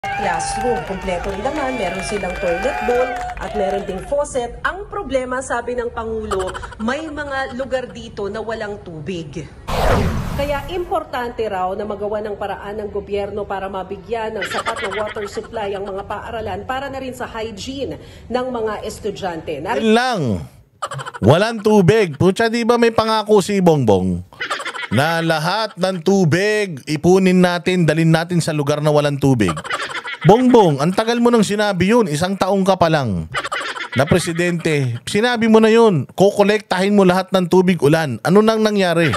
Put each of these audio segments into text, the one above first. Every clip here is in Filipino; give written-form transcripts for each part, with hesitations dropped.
classroom. Kompleto rin naman, meron silang toilet bowl at meron ding faucet. Ang problema, sabi ng Pangulo, may mga lugar dito na walang tubig. Kaya importante raw na magawa ng paraan ng gobyerno para mabigyan ng sapat na water supply ang mga paaralan para na rin sa hygiene ng mga estudyante. Yun lang. Walang tubig. Pucha, di ba may pangako si Bongbong na lahat ng tubig ipunin natin, dalhin natin sa lugar na walang tubig? Bongbong, ang tagal mo nang sinabi yun. 1 taong ka pa lang na presidente. Sinabi mo na yun. Kukolektahin mo lahat ng tubig ulan. Ano nang nangyari?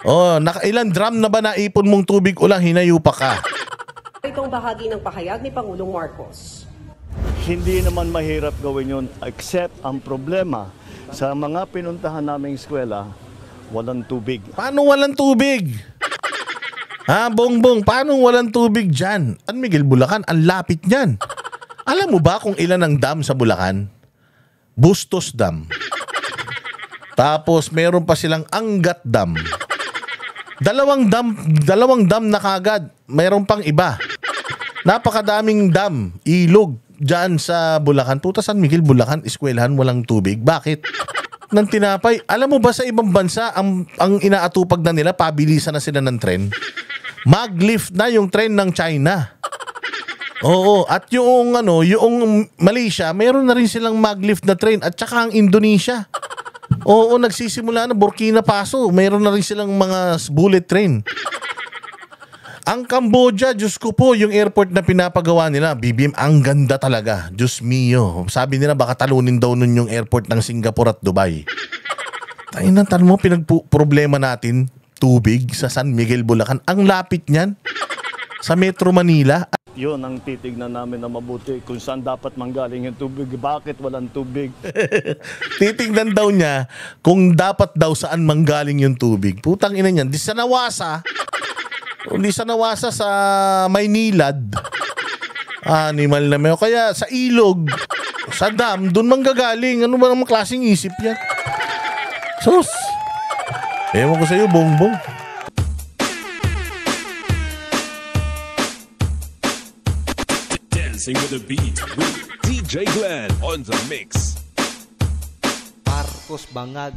Oh, ilang drum na ba naipon mong tubig ulan? Hinayo pa ka. Itong bahagi ng pahayag ni Pangulong Marcos. Hindi naman mahirap gawin yun, except ang problema sa mga pinuntahan naming eskwela, walang tubig. Paano walang tubig? Ha, Bongbong, paano walang tubig dyan? San Miguel, Bulacan, ang lapit niyan. Alam mo ba kung ilan ang dam sa Bulacan? Bustos Dam. Tapos meron pa silang Angat Dam. Dalawang dam na kagad. Meron pang iba. Napakadaming dam, ilog dyan sa Bulacan. Puta, San Miguel, Bulacan, eskwelahan walang tubig. Bakit? Nang tinapay. Alam mo ba sa ibang bansa, ang inaatupag na nila, pabilisan na sila ng tren? Maglift na yung tren ng China. Oo, at yung Malaysia, mayroon na rin silang maglift na train at saka ang Indonesia. Oo, nagsisimula na Burkina Faso, mayroon na rin silang mga bullet train. Ang Cambodia, Diyos ko po, yung airport na pinapagawa nila, BBM, ang ganda talaga. Diyos mio. Sabi nila baka talunin daw nun yung airport ng Singapore at Dubai. Tayo na, tanong mo, pinag-problema natin, tubig sa San Miguel, Bulacan. Ang lapit niyan sa Metro Manila. Yun ang titignan namin na mabuti kung saan dapat manggaling yung tubig, bakit walang tubig. Titignan daw niya kung dapat daw saan manggaling yung tubig. Putang ina niyan, di sa Nawasa. Hindi sa Nawasa, sa Maynilad. Animal na mayo. Kaya sa ilog, sa dam, doon manggagaling. Ano ba namang klaseng isip yan? Sus! Ewan ko sa'yo, Bongbong. Dancing with the beat with DJ Glenn on the mix. Marcos Bangag,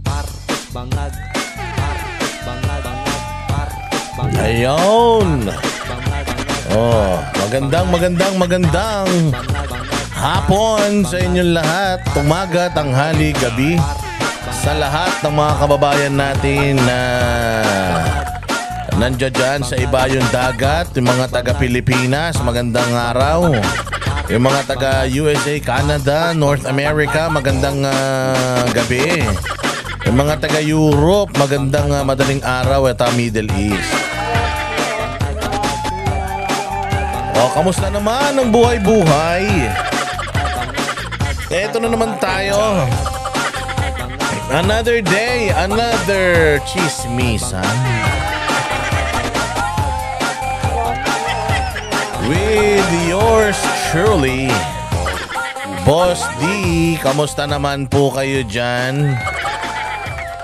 Marcos Bangag, Marcos Bangag, Marcos Bangag. Ayun! Oh, magandang hapon sa inyong lahat. Umaga, tanghali, gabi. Sa lahat ng mga kababayan natin na nandiyan dyan sa ibayong dagat, yung mga taga-Pilipinas, magandang araw. Yung mga taga-USA, Canada, North America, magandang gabi. Yung mga taga-Europe, magandang madaling araw at Middle East. O, kamusta naman ang buhay-buhay? Eto na naman tayo. Another day, another chismisan. With yours truly, Boss D. Kamusta naman po kayo dyan?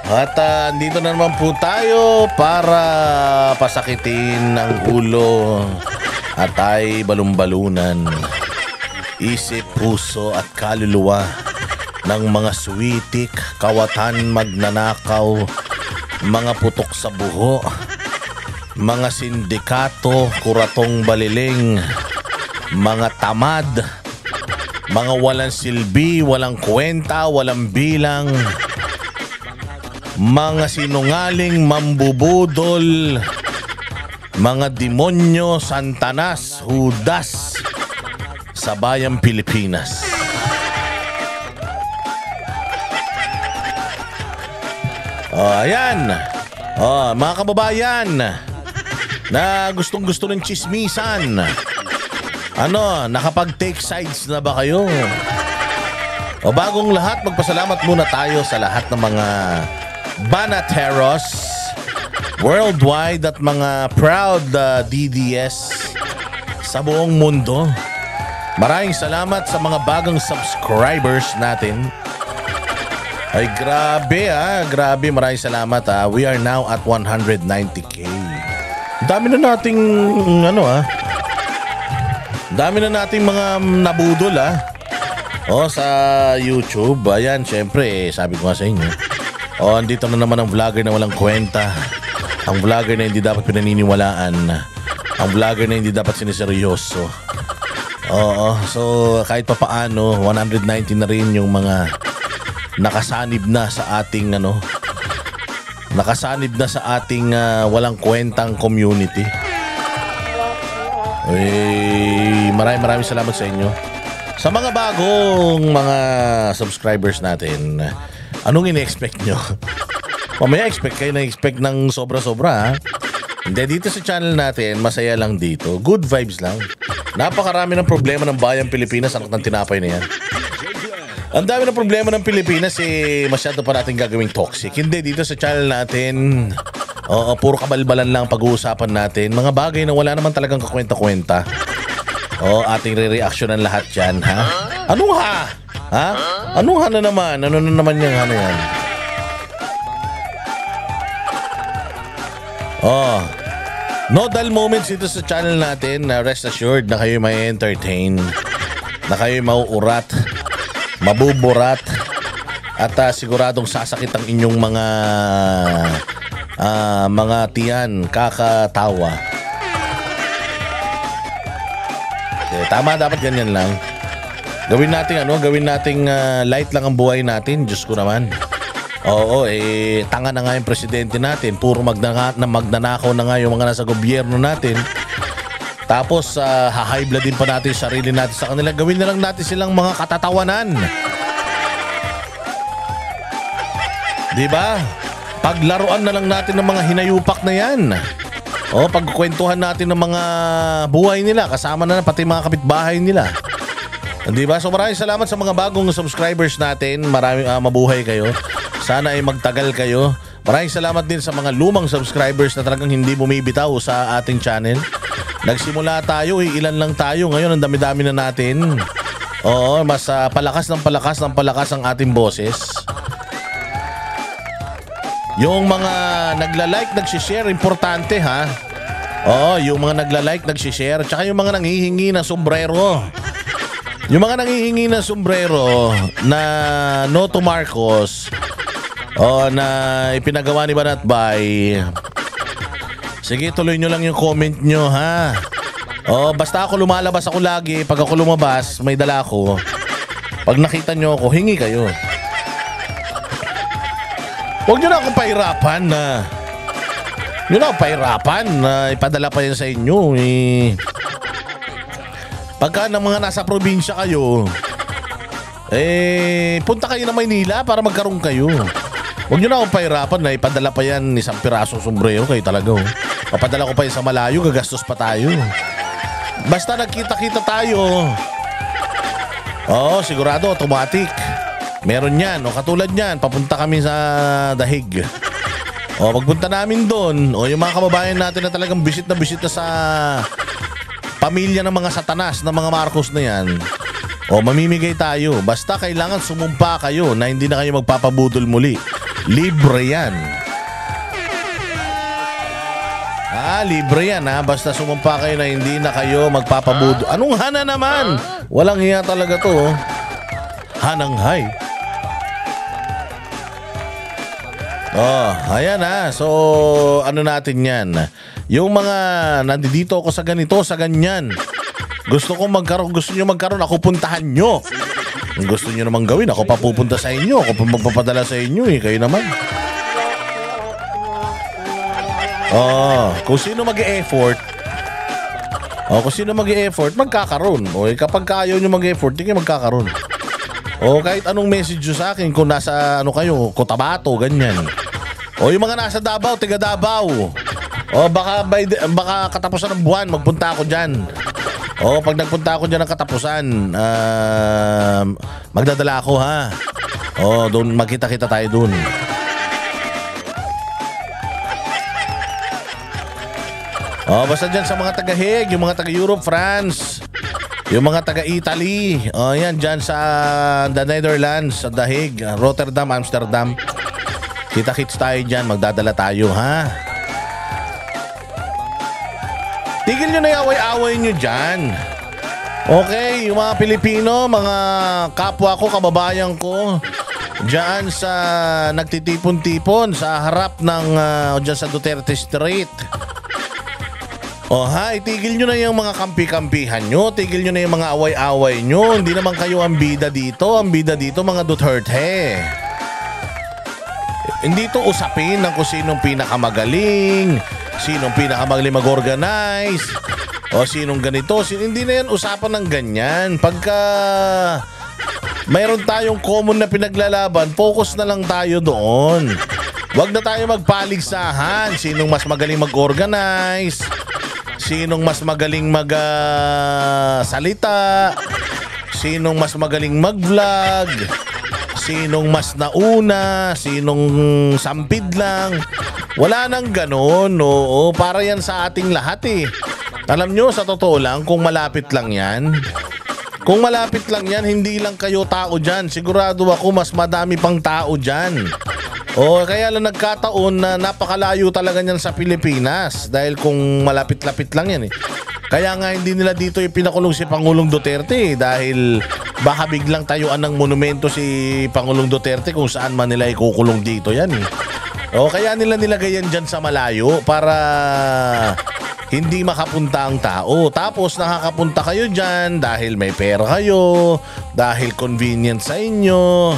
At dito na naman po tayo para pasakitin ng ulo at ay balumbalunan isip, puso at kaluluwa ng mga switik, kawatan magnanakaw, mga putok sa buho, mga sindikato, kuratong baliling, mga tamad, mga walang silbi, walang kwenta, walang bilang, mga sinungaling mambubudol, mga demonyo, santanas, hudas sa bayang Pilipinas. Ayan. Mga kababayan na gustong-gusto ng chismisan. Nakapag-take sides na ba kayo? O bagong lahat, magpasalamat muna tayo sa lahat ng mga Banateros worldwide at mga proud DDS sa buong mundo. Maraming salamat sa mga bagong subscribers natin. Ay grabe grabe, maraming salamat We are now at 190k. Dami na nating Dami na nating mga nabudol sa YouTube. Ayan, syempre, sabi ko nga sa inyo. Andito na naman ang vlogger na walang kwenta. Ang vlogger na hindi dapat pinaniniwalaan. Ang vlogger na hindi dapat siniseryoso. So kahit pa paano, 190 na rin yung mga nakasanib na sa ating walang kwentang community. Maraming salamat sa inyo. Sa mga bagong mga subscribers natin, anong ini-expect nyo? Mamaya expect kayo na expect ng sobra-sobra. Hindi, dito sa channel natin, masaya lang dito. Good vibes lang. Napakarami ng problema ng bayang Pilipinas, anak ng tinapay na yan. Ang dami ng problema ng Pilipinas, masyado pa natin gagawing toxic. Hindi, dito sa channel natin, puro kabalbalan lang pag-uusapan natin. Mga bagay na wala naman talagang kakwenta-kwenta. Ating re-reactionan lahat yan, ha? Anong ha? Ha? Anong ha na naman? Ano na naman yung ha na yan? Nodal moments dito sa channel natin. Rest assured na kayo may entertain, na kayo mauurat, mabuburat, at siguradong sasakit ang inyong mga tiyan, kakatawa. Tama, dapat ganyan lang. Gawin nating light lang ang buhay natin. Diyos ko naman. Tanga na nga yung presidente natin. Puro magnanakaw na nga yung mga nasa gobyerno natin. Tapos hahigh bloodin pa natin yung sarili natin sa kanila. Gawin na lang natin silang mga katatawanan. Diba? Paglaruan na lang natin ng mga hinayupak na yan. Pagkukwentuhan natin ng mga buhay nila, kasama na pati mga kapitbahay nila. Diba? So maraming salamat sa mga bagong subscribers natin. Maraming mabuhay kayo. Sana ay magtagal kayo. Maraming salamat din sa mga lumang subscribers na talagang hindi bumibitaw sa ating channel. Nagsimula tayo, ilan lang tayo. Ngayon ang dami-dami na natin. Mas palakas ang ating boses. Yung mga nagla-like, nagsishare, importante ha. Yung mga nagla-like, nagsishare, tsaka yung mga nanghihingi ng sombrero. Yung mga nanghihingi ng sombrero na no to Marcos, na ipinagawa ni Banatbay. Sige, tuloy nyo lang yung comment nyo ha. Basta ako lumalabas ako lagi. Pag ako lumabas, may dala ko. Pag nakita nyo ako, hingi kayo. Huwag nyo na akong pahirapan na ipadala pa yan sa inyo. Pagka ng mga nasa probinsya kayo, punta kayo na Maynila para magkaroon kayo. Huwag nyo na akong pahirapan na ipadala pa yan isang pirasong sombrero kayo talaga. Papadala ko pa yan sa malayo, gagastos pa tayo. Basta nagkita-kita tayo. Sigurado, automatic. Meron yan, katulad yan, papunta kami sa Dahig. Pagpunta namin doon, yung mga kababayan natin na talagang bisit na sa pamilya ng mga satanas, ng mga Marcos na yan, mamimigay tayo. Basta kailangan sumumpa kayo na hindi na kayo magpapabudol muli. Libre yan. Libre yan ha. Basta sumumpa kayo na hindi na kayo magpapabudol. Anong hana naman? Walang hiya talaga to. Hananghay. Ayan ha. So, ano natin yan? Yung mga nandito ako sa ganito, sa ganyan. Gusto nyo magkaroon, ako puntahan nyo. Kung gusto nyo namang gawin, ako papupunta sa inyo. Ako pa magpapadala sa inyo kayo naman. Kung sino mag-e-effort, magkakaroon. Kapag ayaw nyo mag-e-effort, hindi kayo magkakaroon. Kahit anong message nyo sa akin, kung nasa kayo, Cotabato, ganyan. Yung mga nasa Davao, tiga Davao. Baka katapusan ng buwan, magpunta ako dyan. Pag nagpunta ako dyan ng katapusan, magdadala ako ha. Doon, magkita-kita tayo doon. Basta dyan sa mga taga-Hague, yung mga taga-Europe, France, yung mga taga-Italy, yan dyan sa the Netherlands, sa The Hague, Rotterdam, Amsterdam. Kita-kits tayo dyan, magdadala tayo ha. Tigil nyo na yung away-away nyo dyan. Okay, yung mga Pilipino, mga kapwa ko, kababayan ko, diyan sa nagtitipon-tipon sa harap ng diyan sa Duterte Street. Itigil nyo na yung mga kampi-kampihan nyo, tigil nyo na yung mga away-away nyo. Hindi naman kayo ang bida dito, mga Duterte. Hindi to usapin ng kung sinong pinakamagaling, sinong pinakamagaling mag-organize, o sinong ganito. Hindi na yan usapan ng ganyan. Pagka mayroon tayong common na pinaglalaban, focus na lang tayo doon. Huwag na tayo magpaligsahan. Sinong mas magaling mag-organize, sinong mas magaling salita, sinong mas magaling mag-vlog, sinong mas nauna, sinong sampid lang. Wala nang ganon. Oo, para yan sa ating lahat eh. Alam nyo, sa totoo lang, kung malapit lang yan, hindi lang kayo tao dyan. Sigurado ako mas madami pang tao dyan. Kaya lang nagkataon na napakalayo talaga niyan sa Pilipinas. Dahil kung malapit-lapit lang yan eh. Kaya nga hindi nila dito ipinakulong si Pangulong Duterte dahil baka biglang tayuan ng monumento si Pangulong Duterte kung saan man nila ikukulong dito yan eh. Kaya nila nilagay yan dyan sa malayo para hindi makapunta ang tao. Tapos nakakapunta kayo dyan dahil may pera kayo, dahil convenient sa inyo.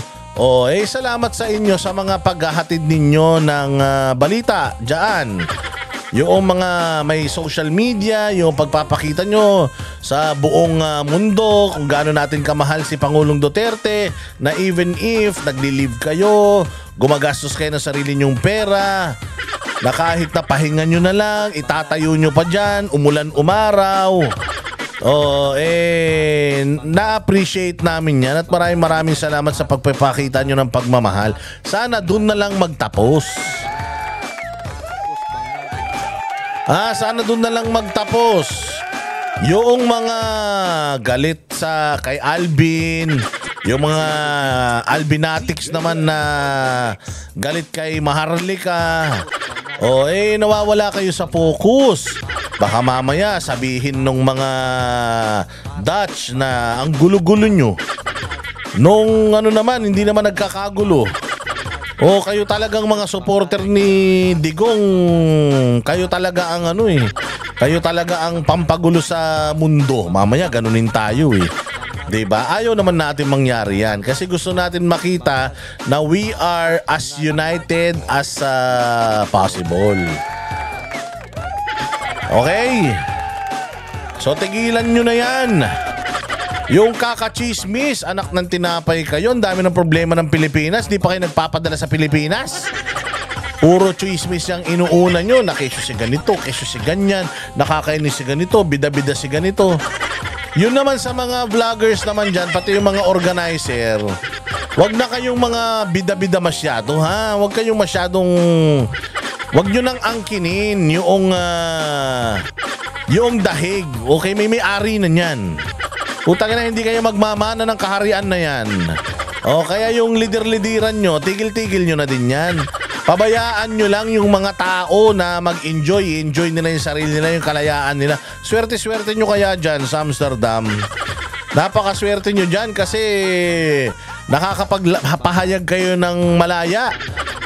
Salamat sa inyo sa mga paghahatid ninyo ng balita dyan. Yung mga may social media, yung pagpapakita nyo sa buong mundo kung gaano natin kamahal si Pangulong Duterte, na even if nagli-live kayo, gumagastos kayo ng sarili nyong pera, na kahit na pahinga nyo na lang, itatayo nyo pa dyan, umulan umaraw. Na-appreciate namin yan at maraming salamat sa pagpapakita nyo ng pagmamahal. Sana dun na lang magtapos. Sana dun na lang magtapos. Yung mga galit kay Alvin, yung mga Albinatics naman na galit kay Maharlika, nawawala kayo sa focus. Baka mamaya sabihin nung mga Dutch na ang gulo-gulo nyo. Nung naman, hindi naman nagkakagulo. Kayo talagang mga supporter ni Digong, kayo talaga ang kayo talaga ang pampagulo sa mundo. Mamaya ganunin tayo eh. 'Di ba? Ayaw naman natin mangyari yan kasi gusto natin makita na we are as united as possible. Okay? So tigilan nyo na yan. Yung kakachismis, anak ng tinapay kayo, ang dami ng problema ng Pilipinas, di pa kayo nagpapadala sa Pilipinas. Puro chismis yung inuuna nyo, na kesyo si ganito, kesyo si ganyan, nakakainis si ganito, bida-bida si ganito. Yun naman sa mga vloggers naman dyan, pati yung mga organizer, wag na kayong mga bida-bida masyado, ha? Wag kayong masyadong, wag nyo nang angkinin yung dahig. Okay, may-ari na yan. Utang na hindi kayo magmamana ng kaharian na yan. Kaya yung lider-lideran nyo, tigil-tigil nyo na din yan. Pabayaan nyo lang yung mga tao na mag-enjoy. Enjoy nila yung sarili nila, yung kalayaan nila. Swerte-swerte nyo kaya dyan sa Amsterdam. Napakaswerte nyo dyan kasi nakakapagpahayag kayo ng malaya.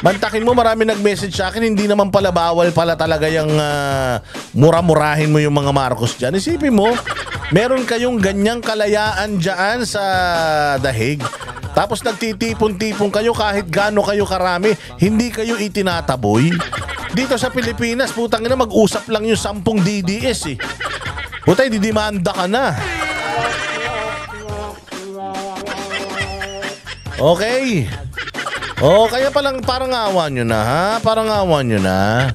Mantakin mo, marami nag-message sa akin, hindi naman pala bawal pala talaga yung mura-murahin mo yung mga Marcos dyan. Isipin mo, meron kayong ganyang kalayaan dyan sa dahig. Tapos nagtitipon-tipon kayo kahit gaano kayo karami, hindi kayo itinataboy. Dito sa Pilipinas, putang ina, mag-usap lang yung 10 DDS eh. Putay, didimanda ka na. Okay. Kaya palang parang awa nyo na, ha? Parang awa nyo na.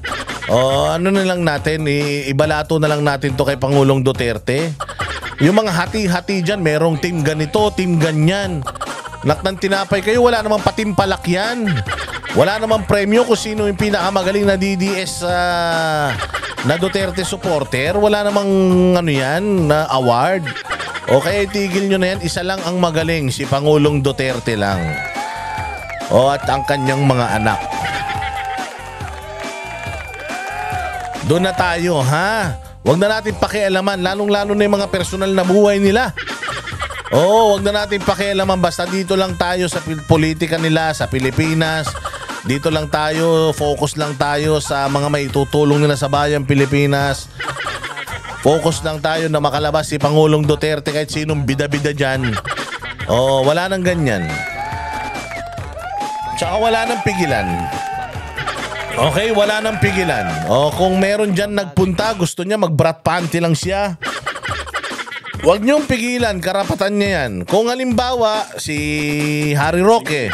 Ano na lang natin, ibalato na lang natin to kay Pangulong Duterte. Yung mga hati-hati dyan, merong team ganito, team ganyan. Naknang tinapay kayo, wala namang patimpalak yan. Wala namang premyo kung sino yung pinakamagaling na DDS na Duterte supporter. Wala namang yan, na award. Okay, tigil nyo na yan. Isa lang ang magaling, si Pangulong Duterte lang. At ang kanyang mga anak. Doon na tayo, ha? Huwag na natin pakialaman, lalong-lalo na yung mga personal na buhay nila. Oo, huwag na natin pakialaman. Basta dito lang tayo sa politika nila, sa Pilipinas. Dito lang tayo, focus lang tayo sa mga maitutulong nila sa bayang Pilipinas. Focus lang tayo na makalabas si Pangulong Duterte kahit sinong bida-bida dyan. Oo, wala nang ganyan. Tsaka wala nang pigilan. Okay, wala nang pigilan. O kung meron dyan nagpunta, gusto niya mag-brat panty lang siya. Huwag niyong pigilan, karapatan niya yan. Kung halimbawa, si Harry Roque,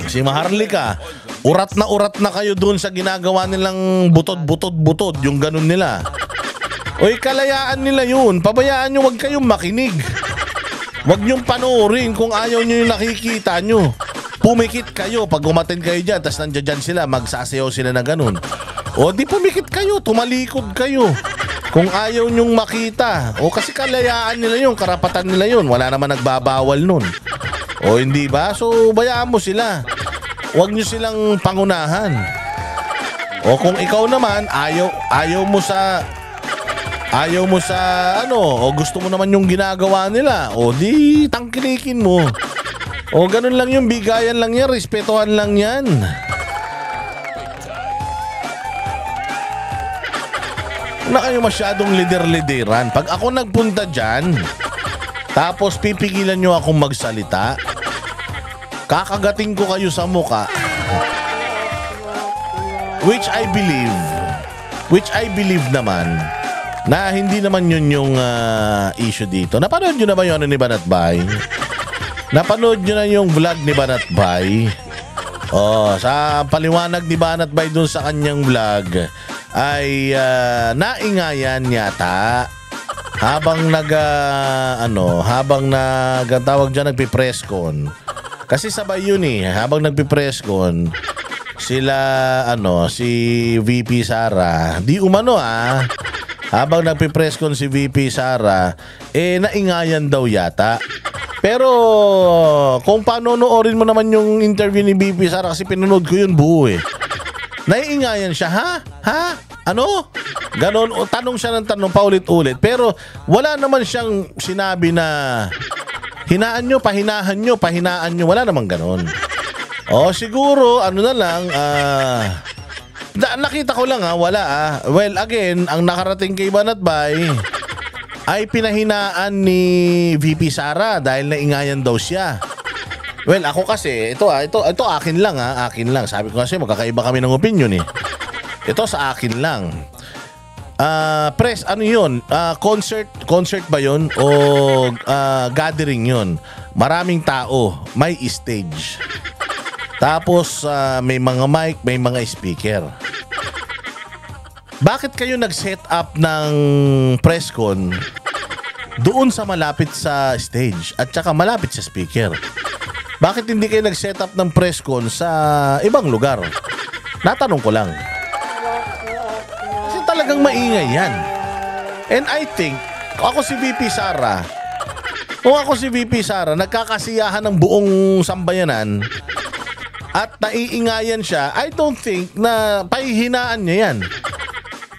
si Maharlika, urat na kayo dun sa ginagawa nilang butod, yung ganun nila. Oy, kalayaan nila yun. Pabayaan nyo, huwag kayong makinig. Huwag niyong panoorin kung ayaw nyo yung nakikita nyo. Pumikit kayo pag umatin kayo dyan, tas nandiyan dyan sila, magsasayaw sila na ganun. O di pumikit kayo, tumalikod kayo. Kung ayaw nyong makita. O kasi kalayaan nila yun, karapatan nila yun. Wala naman nagbabawal nun. O hindi ba? So bayaan mo sila. Huwag nyo silang pangunahan. O kung ikaw naman, ayaw mo sa ano, o gusto mo naman yung ginagawa nila, o di tangkilikin mo. O ganun lang yung bigayan lang yan, respetuhan lang yan. Huwag na kayo masyadong lider-lideran. Pag ako nagpunta dyan, tapos pipigilan nyo akong magsalita, kakagating ko kayo sa muka. Which I believe naman na hindi naman yun yung issue dito. Napanood nyo na ba yun ni Banatbay? Napanood nyo na yung vlog ni Banatbay? Oh, sa paliwanag ni Banatbay dun sa kanyang vlog ay naingayan yata habang tawag dyan, nagpipresscon. Kasi sabay yun eh, habang nagpipresscon sila si VP Sara. Di umano habang nagpipresscon si VP Sara, naingayan daw yata. Pero kung panonoorin mo naman yung interview ni VP Sara, kasi pinanood ko yun buo eh. Naiingayan siya, ha? Ano? Ganon, tanong siya ng tanong paulit-ulit. Pero wala naman siyang sinabi na hinaan nyo, pahinaan nyo. Wala naman ganon. O siguro, na lang, nakita ko lang wala Well, again, ang nakarating kay Banatbay ay pinahinaan ni VP Sara dahil naingayan daw siya. Well, ako kasi, ito akin lang akin lang. Sabi ko kasi magkakaiba kami ng opinion eh. Ito sa akin lang. Press, ano yun? Concert ba yun? O gathering yun? Maraming tao, may stage. Tapos may mga mic, may mga speaker. Bakit kayo nag-set up ng press con doon sa malapit sa stage at saka malapit sa speaker? Bakit hindi kayo nag-set up ng press con sa ibang lugar? Natanong ko lang. Kasi talagang maingay yan. And I think, kung ako si VP Sara, nagkakasiyahan ng buong sambayanan at naiingayan siya, I don't think na pahihinaan niya yan.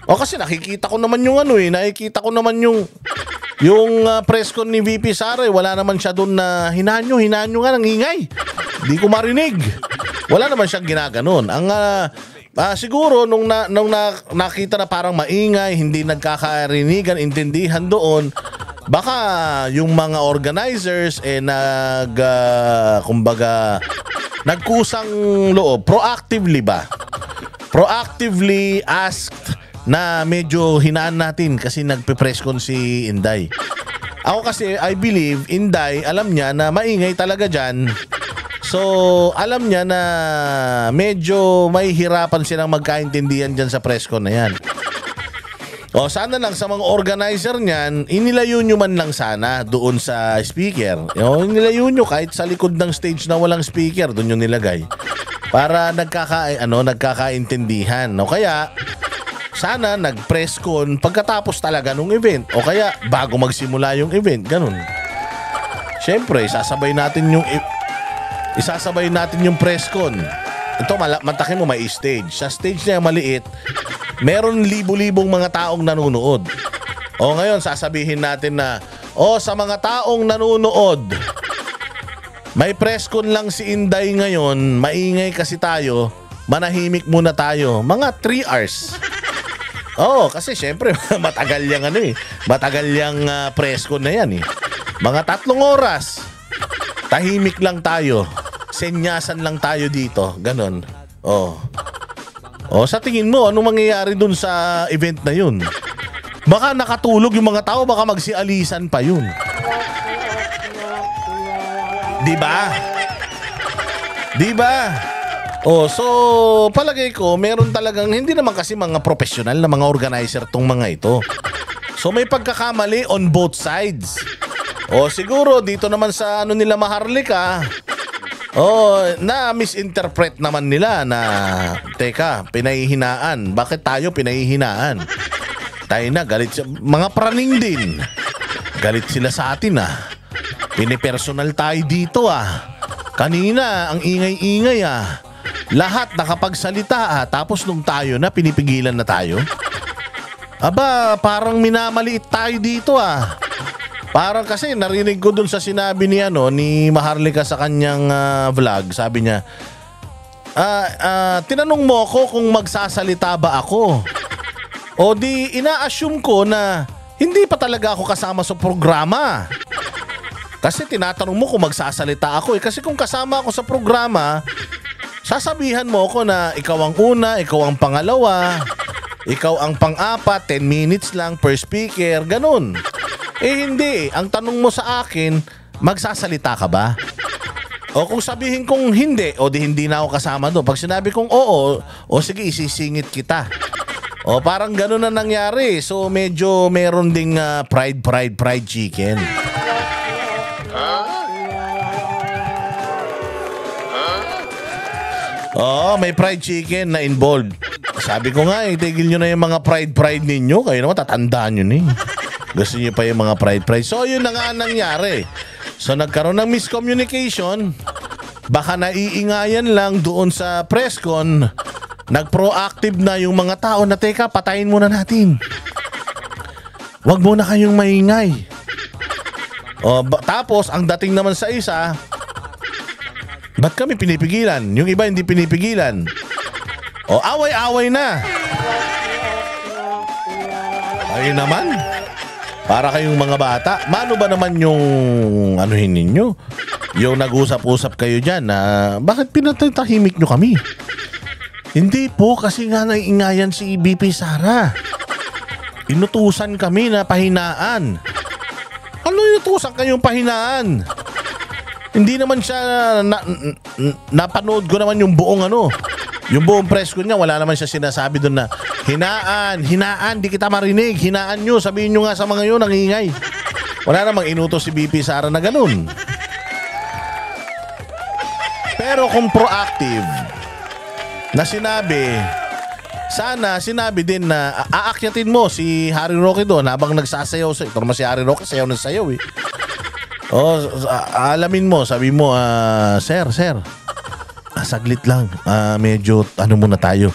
O kasi nakikita ko naman yung nakikita ko naman yung press con ni VP Sara, wala naman siya doon na hinaan nyo nga ng ingay. Hindi ko marinig. Wala naman siyang ginaganon. Ang siguro nung nakita na parang maingay, hindi nagkakarinigan, intindihan doon, baka yung mga organizers nagkusang loob. Proactively asked na medyo hinaan natin kasi nagpe-press con si Inday. Ako kasi, I believe, Inday, alam niya na maingay talaga dyan. So, alam niya na medyo may hirapan silang magkaintindihan dyan sa press con na yan. O, sana lang sa mga organizer niyan, inilayo nyo man lang sana doon sa speaker. Inilayo nyo kahit sa likod ng stage na walang speaker, doon nyo nilagay. Para nagkakaintindihan. O kaya, sana nag-press con pagkatapos talaga nung event. O kaya, bago magsimula yung event. Ganun. Siyempre, isasabay natin yung press con. Ito, matakin mo may stage. Sa stage na maliit, meron libo-libong mga taong nanonood. O ngayon, sasabihin natin na, sa mga taong nanonood, may press con lang si Inday ngayon, maingay kasi tayo, manahimik muna tayo. Mga 3 hours. Kasi syempre, matagal yung matagal yung press con na yan eh. Mga 3 oras. Tahimik lang tayo. Senyasan lang tayo dito. Ganon. Sa tingin mo, anong mangyayari dun sa event na yun? Baka nakatulog yung mga tao, baka magsialisan pa yun. Diba? So palagay ko, meron talagang, hindi naman kasi mga professional na mga organizer tong mga ito. So may pagkakamali on both sides. Siguro dito naman sa nila Maharlika, na misinterpret naman nila na, teka, pinahihinaan. Bakit tayo pinahihinaan? Tayo na, galit mga praning din. Galit sila sa atin Pinipersonal tayo dito Kanina, ang ingay-ingay Lahat nakapagsalita tapos nung tayo na, pinipigilan na tayo. Aba, parang minamaliit tayo dito Parang kasi narinig ko dun sa sinabi ni Maharlika sa kanyang vlog. Sabi niya, tinanong mo ako kung magsasalita ba ako. O di ina-assume ko na hindi pa talaga ako kasama sa programa. Kasi tinatanong mo kung magsasalita ako Kasi kung kasama ako sa programa, sasabihan mo ako na ikaw ang una, ikaw ang pangalawa, ikaw ang pang-apat, 10 minutes lang per speaker, ganun. Hindi. Ang tanong mo sa akin, magsasalita ka ba? O kung sabihin kong hindi, di hindi na ako kasama doon. Pag sinabi kong oo, sige, isisingit kita. Parang ganun na nangyari. So medyo meron ding fried chicken. May fried chicken na involved. Sabi ko nga, tigil nyo na yung mga fried ninyo. Kayo naman, tatandaan nyo na Gusto nyo pa yung mga fried. So yun na nga nangyari. So nagkaroon ng miscommunication. Baka naiingayan lang doon sa press con. Nag-proactive na yung mga tao na, teka, patayin muna natin. Huwag muna kayong maingay. Tapos ang dating naman sa isa, ba't kami pinipigilan? Yung iba hindi pinipigilan. Away-away na. Ayun naman. Para kayong mga bata. Mano ba naman yung anuhin ninyo? Yung nag-usap-usap kayo dyan na bakit pinatahimik nyo kami? Hindi po, kasi nga naiingayan si BP Sara. Inutusan kami na pahinaan. Ano inutusan kayong pahinaan? Hindi naman siya napanood ko naman yung buong yung buong press ko niya, wala naman siya sinasabi doon na hinaan, di kita marinig, hinaan nyo, sabihin nyo nga sa mga yun, nangingay. Wala namang inutos si BP Sara na ganun. Pero kung proactive na sinabi, sana sinabi din na aakyatin mo si Harry Roque doon habang nagsasayaw. Ito naman si Harry Roque, sayaw ng sayaw alamin mo, sabi mo, sir, saglit lang, medyo muna tayo,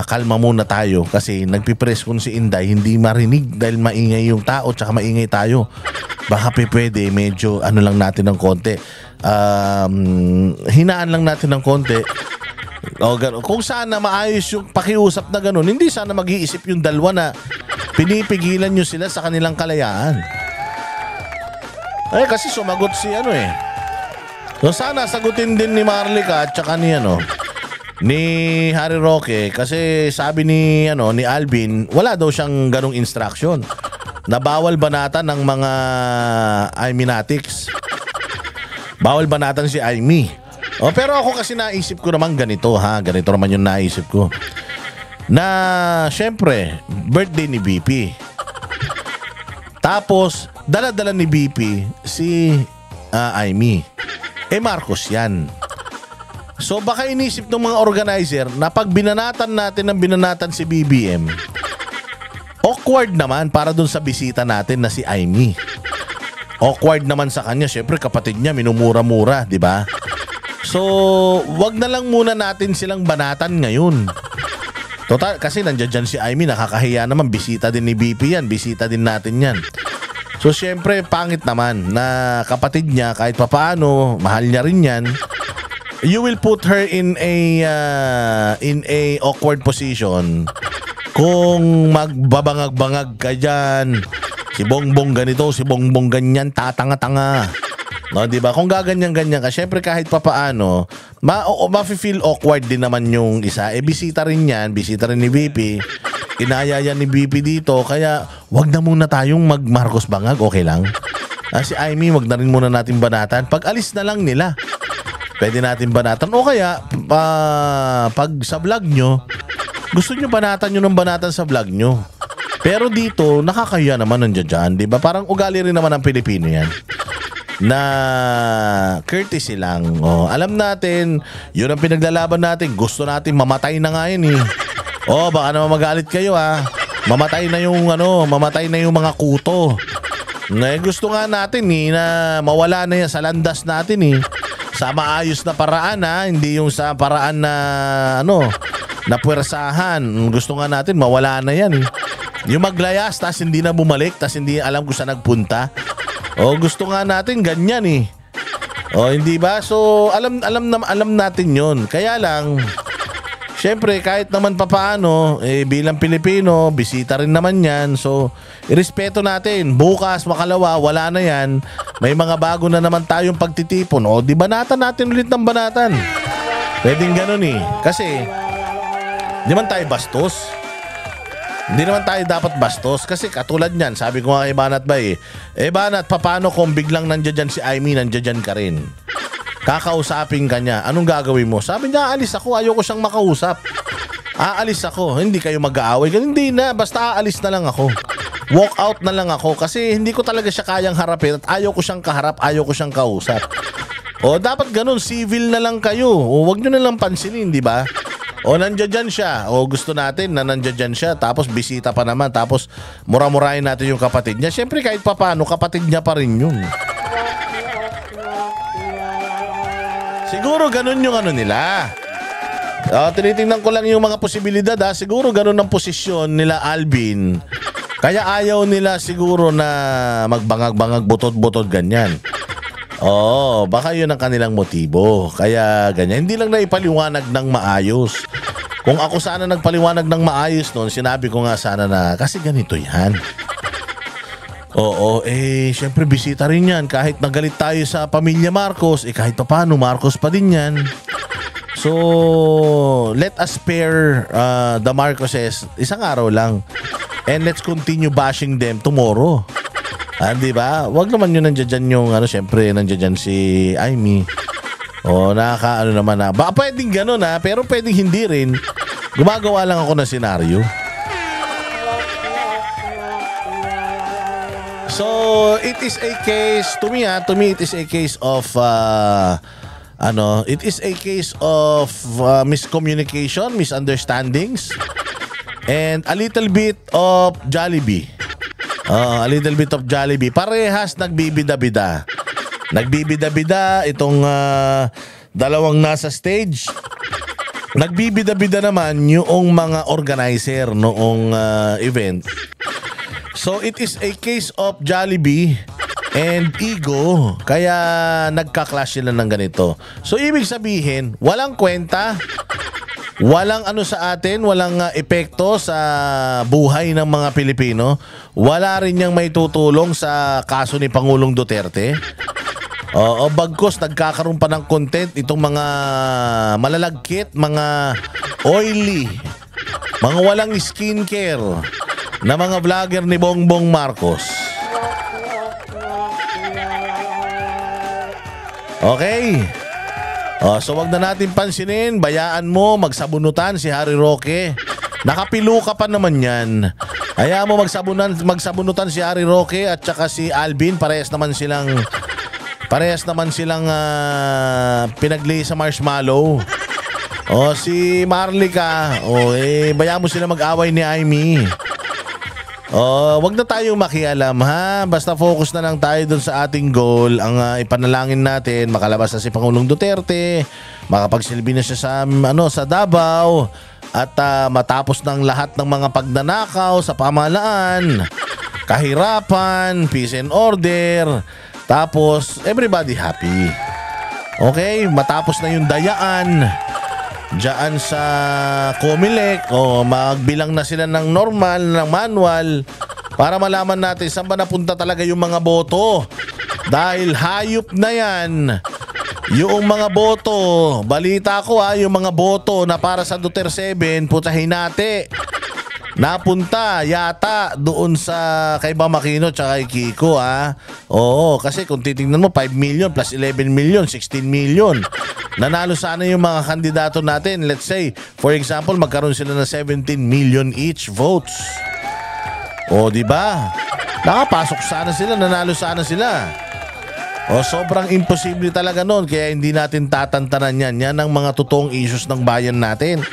kalma muna tayo kasi nagpipress kung si Inday hindi marinig dahil maingay yung tao tsaka maingay tayo. Baka pwede medyo lang natin ng konti, hinaan lang natin ng konti. Kung sana maayos yung pakiusap na ganun, hindi sana mag-iisip yung dalawa na pinipigilan nyo sila sa kanilang kalayaan. Kasi sumagot si So sana sagutin din ni Maharlika at saka ni Harry Roque, kasi sabi ni Alvin, wala daw siyang ganung instruction na bawal banatan ng mga Iminatics. Bawal banatan si Aimee. Pero ako kasi naisip ko naman ganito ganito naman yung naisip ko. Na syempre, birthday ni BP. Tapos dala-dala ni BP si Aimee. Marcos yan. So baka inisip ng mga organizer na pag binanatan natin ng binanatan si BBM, awkward naman para dun sa bisita natin na si Aimee. Awkward naman sa kanya, syempre kapatid niya, minumura-mura, di ba? So wag na lang muna natin silang banatan ngayon. Total, kasi nandiyan dyan si Aimee, nakakahiya naman. Bisita din ni BP yan, bisita din natin yan. So syempre, pangit naman na kapatid niya, kahit papaano, mahal niya rin yan. You will put her in a awkward position kung magbabangag-bangag ka dyan. Si Bongbong ganito, si Bongbong ganyan, tatanga-tanga. No, 'di ba? Kung gaganyan-ganyan ka, syempre kahit papaano, ma-feel awkward din naman yung isa. Bisita rin 'yan, bisita rin ni BP. Kinaya yan ni BP dito, kaya wag na muna tayong mag-Marcos bangag, okay lang. Si Aimee, wag na rin muna natin banatan. Pag alis na lang nila, pwede natin banatan. O kaya, pag sa vlog nyo, gusto nyo banatan nyo ng banatan sa vlog nyo. Pero dito, nakakahiya naman nandiyan dyan, di ba? Parang ugali rin naman ng Pilipino yan. Na courtesy lang. Alam natin, yun ang pinaglalaban natin. Gusto natin mamatay na nga yun eh. Baka naman magalit kayo ha. Mamatay na yung mga kuto. Gusto nga natin na mawala na yan sa landas natin eh. Sa maayos na paraan ha, hindi yung sa paraan na na puwersahan. Gusto nga natin mawala na yan eh. Yung maglayas tas hindi na bumalik, tas hindi alam kung saan nagpunta. Gusto nga natin ganyan eh. Hindi ba? So alam natin 'yon. Kaya lang syempre kahit naman papaano bilang Pilipino, bisita rin naman 'yan. So irespeto natin. Bukas makalawa wala na 'yan. May mga bago na naman tayong pagtitipon. Di banatan natin ulit ng banatan. Pwedeng ganun eh. Kasi di man tayo bastos. Hindi naman tayo dapat bastos kasi katulad niyan, sabi ko nga kay Banat ba Banat, paano kung biglang nandiyan dyan si Aimee, nandiyan dyan ka rin? Kakausapin ka niya, anong gagawin mo? Sabi niya, aalis ako, ayoko siyang makausap. Aalis ako, hindi kayo mag-aaway. Hindi na, basta aalis na lang ako. Walk out na lang ako kasi hindi ko talaga siya kayang harapin at ayaw ko siyang kaharap, ayaw ko siyang kausap. Dapat ganun, civil na lang kayo. Wag nyo na lang pansinin, di ba? Nandiyan dyan siya. Gusto natin na nandiyan dyan siya. Tapos bisita pa naman. Tapos mura-murahin natin yung kapatid niya. Siyempre kahit papano, kapatid niya pa rin yun. Siguro ganun yung nila. Tinitingnan ko lang yung mga posibilidad ha. Siguro ganun ang posisyon nila Alvin. Kaya ayaw nila siguro na magbangag-bangag, butot-butot ganyan. Baka yun ang kanilang motibo. Kaya ganyan. Hindi lang na ipaliwanag ng maayos. Kung ako sana nagpaliwanag ng maayos noon, sinabi ko nga sana na kasi ganito yan. Syempre bisita rin yan. Kahit nagalit tayo sa pamilya Marcos, kahit pa paano Marcos pa din yan. So, let us spare the Marcoses isang araw lang. And let's continue bashing them tomorrow. Di ba? Wag naman yun nandiyan yung syempre nandiyan si Aimee. Naman na. Baka pwedeng gano'n pero pwedeng hindi rin. Gumagawa lang ako ng senaryo. So, it is a case to me it is a case of it is a case of miscommunication, misunderstandings, and a little bit of Jollibee. A little bit of Jollibee. Parehas nagbibida-bida. Nagbibida-bida itong dalawang nasa stage. Nagbibida-bida naman yung mga organizer noong event. So it is a case of Jollibee and ego. Kaya nagka-clash sila ng ganito. So ibig sabihin, walang kwenta, walang sa atin, walang epekto sa buhay ng mga Pilipino. Wala rin niyang may tutulong sa kaso ni Pangulong Duterte. Bagkus nagkakaroon pa ng content itong mga malalagkit, mga oily, mga walang skincare na mga vlogger ni Bongbong Marcos. Okay? So wag na natin pansinin, bayaan mo, magsabunutan si Harry Roque. Nakapilo ka pa naman yan. Hayaan mo magsabunutan si Harry Roque at saka si Alvin. Parehas naman silang pinagli sa marshmallow. Si Marlica, bayaan mo sila mag-away ni Aimee. Wag na tayong makialam ha. Basta focus na lang tayo dun sa ating goal. Ang ipanalangin natin, makalabas na si Pangulong Duterte, makapagsilbi na siya sa Davao, at matapos ng lahat ng mga pagnanakaw sa pamahalaan, kahirapan, peace and order, tapos everybody happy. Okay, matapos na yung dayaan diyan sa Comelec, magbilang na sila ng normal, ng manual, para malaman natin saan ba napunta talaga yung mga boto. Dahil hayop na yan. Yung mga boto, balita ko yung mga boto na para sa Duterte 7, putahin natin. Napunta yata doon sa kay Bam Aquino tsaka kay Kiko Oo, kasi kung titingnan mo 5 million plus 11 million, 16 million. Nanalo sana yung mga kandidato natin. Let's say, for example, magkaroon sila ng 17 million each votes. O, di ba? Nakapasok sana sila, nanalo sana sila. O, sobrang imposible talaga noon, kaya hindi natin tatantanan yan. Yan ang mga totoong issues ng bayan natin.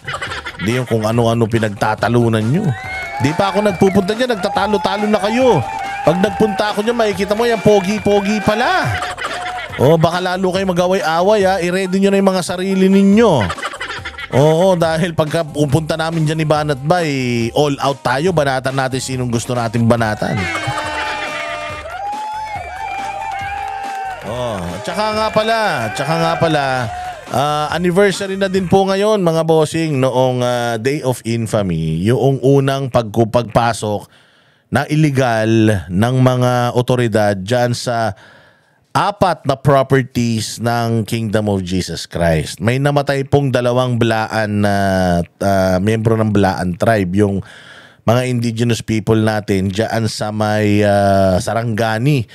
Hindi yung kung ano-ano pinagtatalunan nyo. Di pa ako nagpupunta dyan, nagtatalo-talo na kayo. Pag nagpunta ako dyan, makikita mo yan, pogi-pogi pala. O, baka lalo kayo mag-away-away i-ready nyo na yung mga sarili ninyo. Oo, dahil pagka pupunta namin dyan ni Banat Bay, all out tayo, banatan natin sinong gusto natin banatan. Tsaka nga pala, anniversary na din po ngayon mga bossing noong Day of Infamy, yung unang pagpasok na illegal ng mga otoridad dyan sa 4 na properties ng Kingdom of Jesus Christ. May namatay pong 2 Blaan na miyembro ng Blaan tribe, yung mga indigenous people natin dyan sa may Sarangani,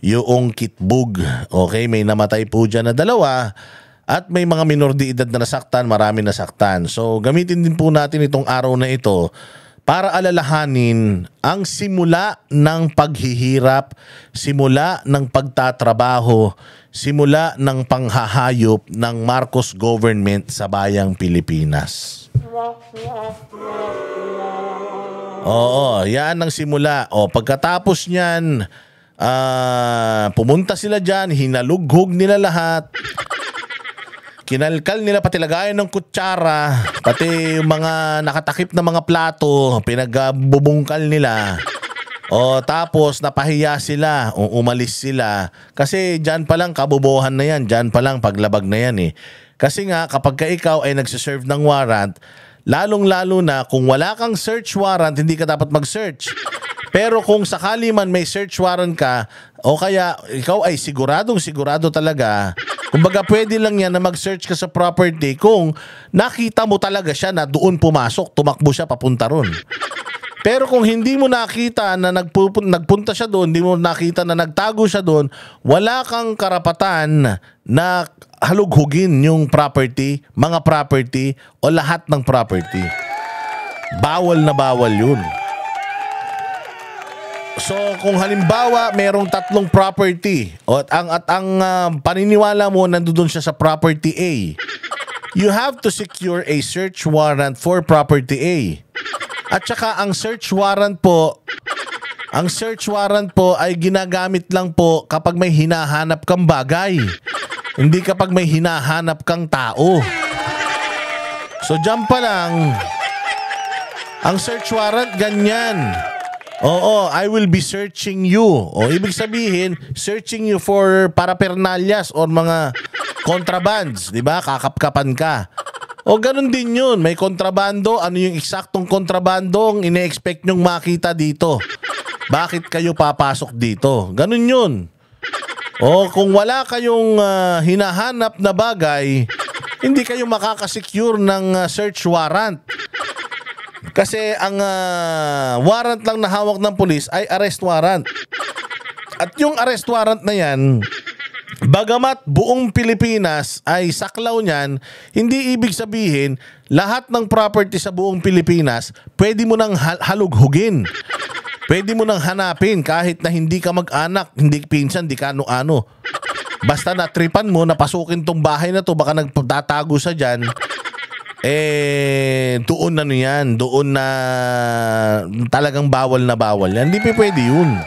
yung Kitbug. Okay, may namatay po dyan na 2 at may mga minor de edad na nasaktan, marami nasaktan. So gamitin din po natin itong araw na ito para alalahanin ang simula ng paghihirap, simula ng pagtatrabaho, simula ng panghahayop ng Marcos government sa bayang Pilipinas. Oo, yan ang simula. Pagkatapos niyan, pumunta sila dyan, hinalughog nila lahat. Kinalkal nila, pati lagayan ng kutsara, pati yung mga nakatakip na mga plato, pinagbubungkal nila. Tapos napahiya sila, umalis sila. Kasi dyan pa lang kabubuhan na yan, dyan pa lang paglabag na yan Kasi nga kapag ikaw ay nagsiserve ng warrant, lalong-lalo na kung wala kang search warrant, hindi ka dapat mag-search. Pero kung sakali man may search warrant ka, o kaya ikaw ay sigurado talaga, kumbaga pwede lang yan na mag-search ka sa property kung nakita mo talaga siya na doon pumasok, tumakbo siya papunta ron. Pero kung hindi mo nakita na nagpunta siya doon, hindi mo nakita na nagtago siya doon, wala kang karapatan na halughugin yung property, mga property o lahat ng property. Bawal na bawal yun. So kung halimbawa merong 3 property at ang paniniwala mo nandoon siya sa property A, you have to secure a search warrant for property A. At saka ang search warrant po ay ginagamit lang po kapag may hinahanap kang bagay. Hindi kapag may hinahanap kang tao. So diyan pa lang, ang search warrant ganyan. Oo, I will be searching you. Ibig sabihin, searching you for paraphernalias or mga contrabands, di ba? Kakapkapan ka. Ganun din yun. May kontrabando. Ano yung eksaktong kontrabando ang ine-expect nyong makita dito? Bakit kayo papasok dito? Ganun yun. Kung wala kayong hinahanap na bagay, hindi kayo makakasecure ng search warrant. Kasi ang warrant lang na hawak ng pulis ay arrest warrant. At yung arrest warrant na yan, bagamat buong Pilipinas ay saklaw niyan, hindi ibig sabihin lahat ng property sa buong Pilipinas pwede mo nang halughugin. Pwede mo nang hanapin kahit na hindi ka mag-anak, hindi pinsan, hindi ka ano-ano. Basta natripan mo, napasukin tong bahay na to, baka nagtatago sa dyan, doon na yan, doon na talagang bawal na bawal yan. Hindi pwede yun.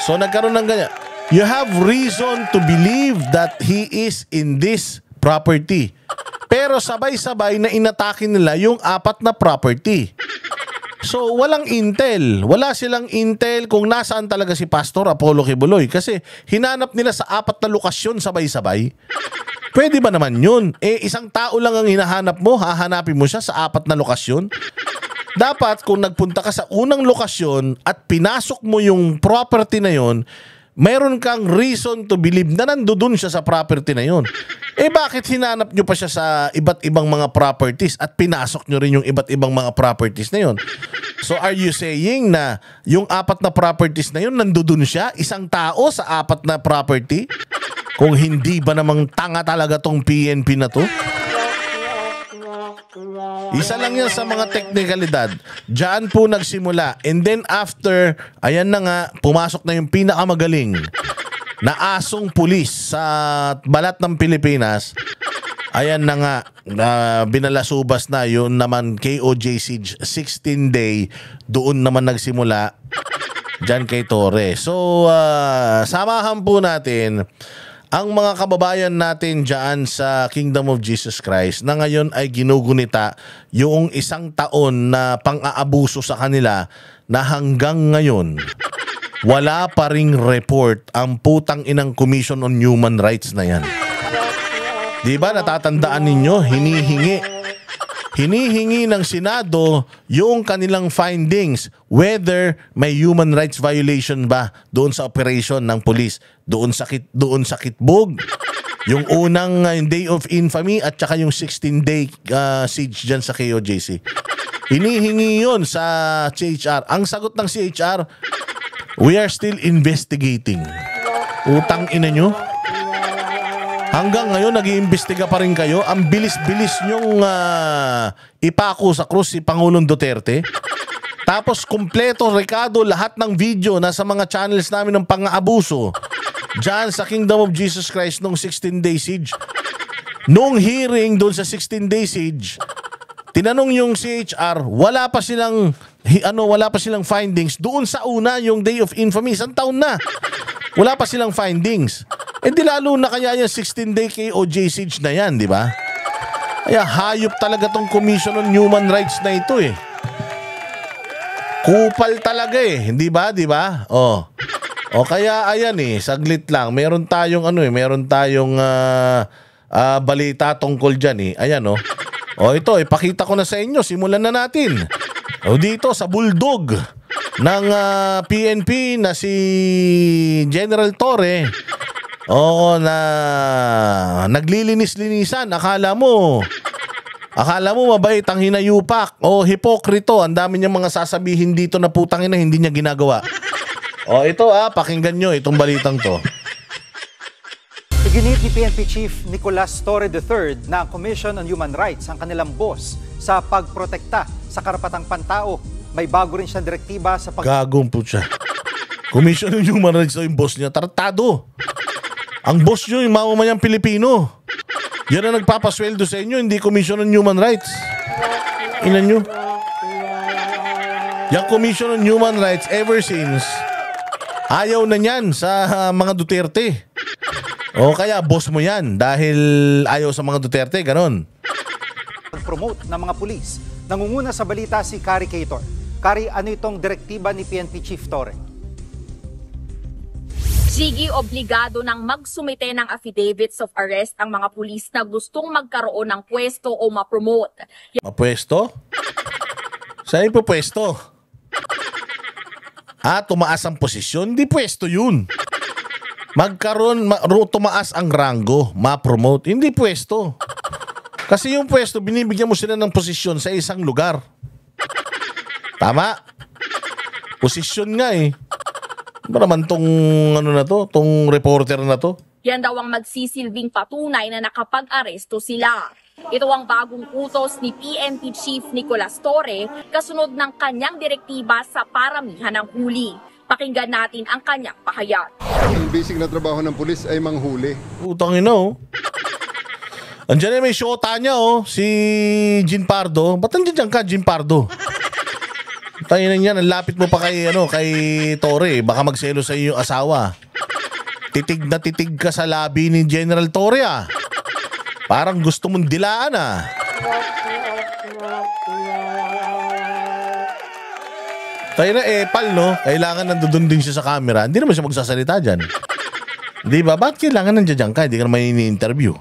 So nagkaroon ng ganyan. You have reason to believe that he is in this property. Pero sabay-sabay na inatake nila yung 4 na property. So walang intel. Wala silang intel kung nasaan talaga si Pastor Apollo Kibuloy. Kasi hinanap nila sa 4 na lokasyon sabay-sabay. Pwede ba naman yun? Isang tao lang ang hinahanap mo, hahanapin mo siya sa 4 na lokasyon? Dapat kung nagpunta ka sa unang lokasyon at pinasok mo yung property na yun, mayroon kang reason to believe na nandoon siya sa property na yun. Bakit hinanap nyo pa siya sa iba't ibang mga properties at pinasok nyo rin yung iba't ibang mga properties na yun? So are you saying na yung 4 na properties na yun, nandoon siya, isang tao sa 4 na property? Kung hindi ba namang tanga talaga tong PNP na to? Isa lang yan sa mga teknikalidad. Diyan po nagsimula. And then after, ayan na nga, pumasok na yung pinakamagaling na asong pulis sa balat ng Pilipinas. Ayan na nga, binalasubas na yun naman KOJ Siege 16-day. Doon naman nagsimula diyan kay Torre. So, samahan po natin ang mga kababayan natin dyan sa Kingdom of Jesus Christ na ngayon ay ginugunita yung 1 taon na pang-aabuso sa kanila na hanggang ngayon wala pa ring report ang putang inang Commission on Human Rights na yan. Di ba natatandaan ninyo? Hinihingi ng Senado yung kanilang findings whether may human rights violation ba doon sa operation ng police, doon sa Kitbog, yung unang Day of Infamy at saka yung 16-day siege dyan sa KOJC. Hinihingi yun sa CHR. Ang sagot ng CHR, we are still investigating. Utang ina nyo. Hanggang ngayon, nag-iimbestiga pa rin kayo. Ang bilis-bilis nyong ipako sa krus si Pangulong Duterte. Tapos, kumpleto, rekado, lahat ng video nasa mga channels namin ng pang-aabuso. Diyan sa Kingdom of Jesus Christ nung 16-day siege. Nung hearing doon sa 16-day siege, tinanong yung CHR, wala pa silang findings. Doon sa una, yung Day of Infamy, isang taon na. Wala pa silang findings. Di lalo na kaya yung 16-day KOJ siege na yan, di ba? Kaya hayop talaga tong Commission on Human Rights na ito Kupal talaga hindi ba? Di ba? O kaya ayan saglit lang. Meron tayong balita tungkol diyan Ayan ito, ipakita ko na sa inyo. Simulan na natin. Dito sa Bulldog ng PNP na si General Torre. Na naglilinis-linisan. Akala mo mabait ang hinayupak. Hipokrito. Ang dami niyang mga sasabihin dito na putang ina hindi niya ginagawa. Ito pakinggan nyo itong balitang to. Iginit ni PNP Chief Nicolas Torre III na ang Commission on Human Rights ang kanilang boss sa pagprotekta sa karapatang pantao. May bago rin siyang direktiba sa Gagong po siya. Commission on Human Rights yung boss niya. Tartado. Ang boss nyo yung mamamayang Pilipino. Yan ang nagpapasweldo sa inyo, hindi Commission on Human Rights. Inan nyo? Yung Commission on Human Rights ever since, ayaw na niyan sa mga Duterte. Kaya boss mo yan dahil ayaw sa mga Duterte, ganon. Promote ng mga pulis. Nangunguna sa balita si Kari Cator. Kari, ano itong direktiba ni PNP Chief Torre? Sige, obligado ng magsumite ng affidavits of arrest ang mga pulis na gustong magkaroon ng pwesto o ma-promote. Mapwesto? Saan po pwesto? Tumaas ang posisyon? Hindi pwesto yun. Tumaas ang rango, ma-promote. Hindi pwesto. Kasi yung pwesto, binibigyan mo sila ng posisyon sa isang lugar. Tama? Posisyon nga Ba naman tong tong reporter na to? Yan daw ang magsisilbing patunay na nakapag-aresto sila. Ito ang bagong utos ni PNP Chief Nicolas Torre kasunod ng kanyang direktiba sa paramihan ng huli. Pakinggan natin ang kanyang pahayag. Ang basic na trabaho ng pulis ay manghuli. Utang ina Andiyan may shota niya si Jean Pardo. Ba't nandiyan ka, Jean Pardo? Tayo na yan, ang lapit mo pa kay Torre. Baka magselo sa iyo yung asawa. Titig na titig ka sa labi ni General Torre Parang gusto mong dilaan ah. Tayo na pal no, kailangan nandun din siya sa camera. Hindi naman siya magsasalita dyan. Di ba? Ba't kailangan nandiyan ka? Hindi ka naman ini-interview.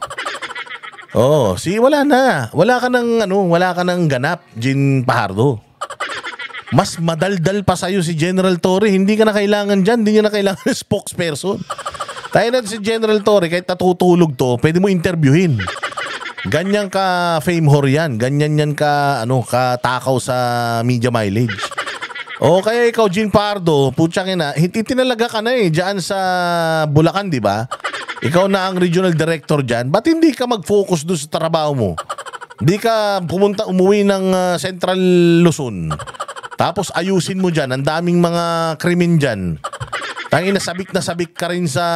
Oo, wala na. Wala ka ng ganap, Jean Fajardo. Mas madaldal pa sa'yo si General Torre. Hindi ka na kailangan dyan. Hindi niya na kailangan ng spokesperson. Tayo na si General Torre, kahit natutulog to, pwede mo interviewin. Ganyan ka fame whore yan. Ganyan yan ka takaw sa media mileage. O kaya ikaw, Jean Pardo, putsang ina, tinalaga ka na dyan sa Bulacan, di ba? Ikaw na ang regional director dyan. Ba't hindi ka mag-focus doon sa trabaho mo? Hindi ka umuwi ng Central Luzon. Tapos ayusin mo dyan. Ang daming mga krimen dyan. Tangina, sabik na sabik ka rin sa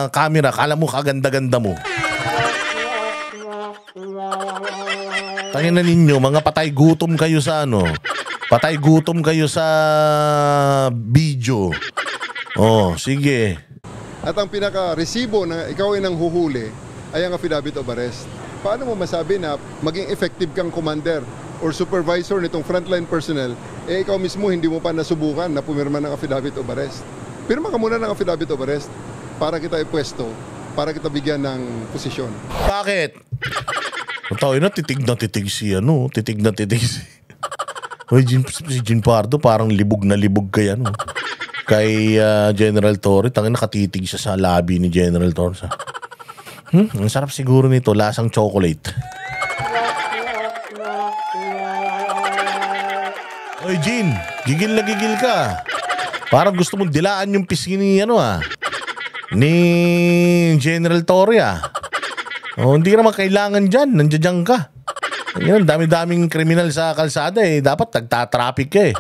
camera. Kala mo kaganda-ganda mo. Tangina ninyo, mga patay gutom kayo sa patay gutom kayo sa video. Oh, sige. At ang pinaka-resibo na ikaw ay nang huhuli ay ang affidavit of arrest. Paano mo masabi na maging effective kang commander or supervisor nitong frontline personnel, ikaw mismo hindi mo pa nasubukan na pumirma ng affidavit of arrest? Pirma ka muna ng affidavit of arrest para kita ipwesto, para kita bigyan ng posisyon. Bakit? Tayo na titig na titig si titig na titig si Hoy, si Jean Pardo parang libog na libog kay kay General Torre. Tangina, nakatitig siya sa labi ni General Torre. Ang sarap siguro nito, lasang chocolate. Hoy, Jean, gigil na gigil ka. Parang gusto mong dilaan yung pisngi ni General Torre hindi naman kailangan dyan. Nandiyan ka. Yan, dami-daming kriminal sa kalsada Dapat nagtatraffic ka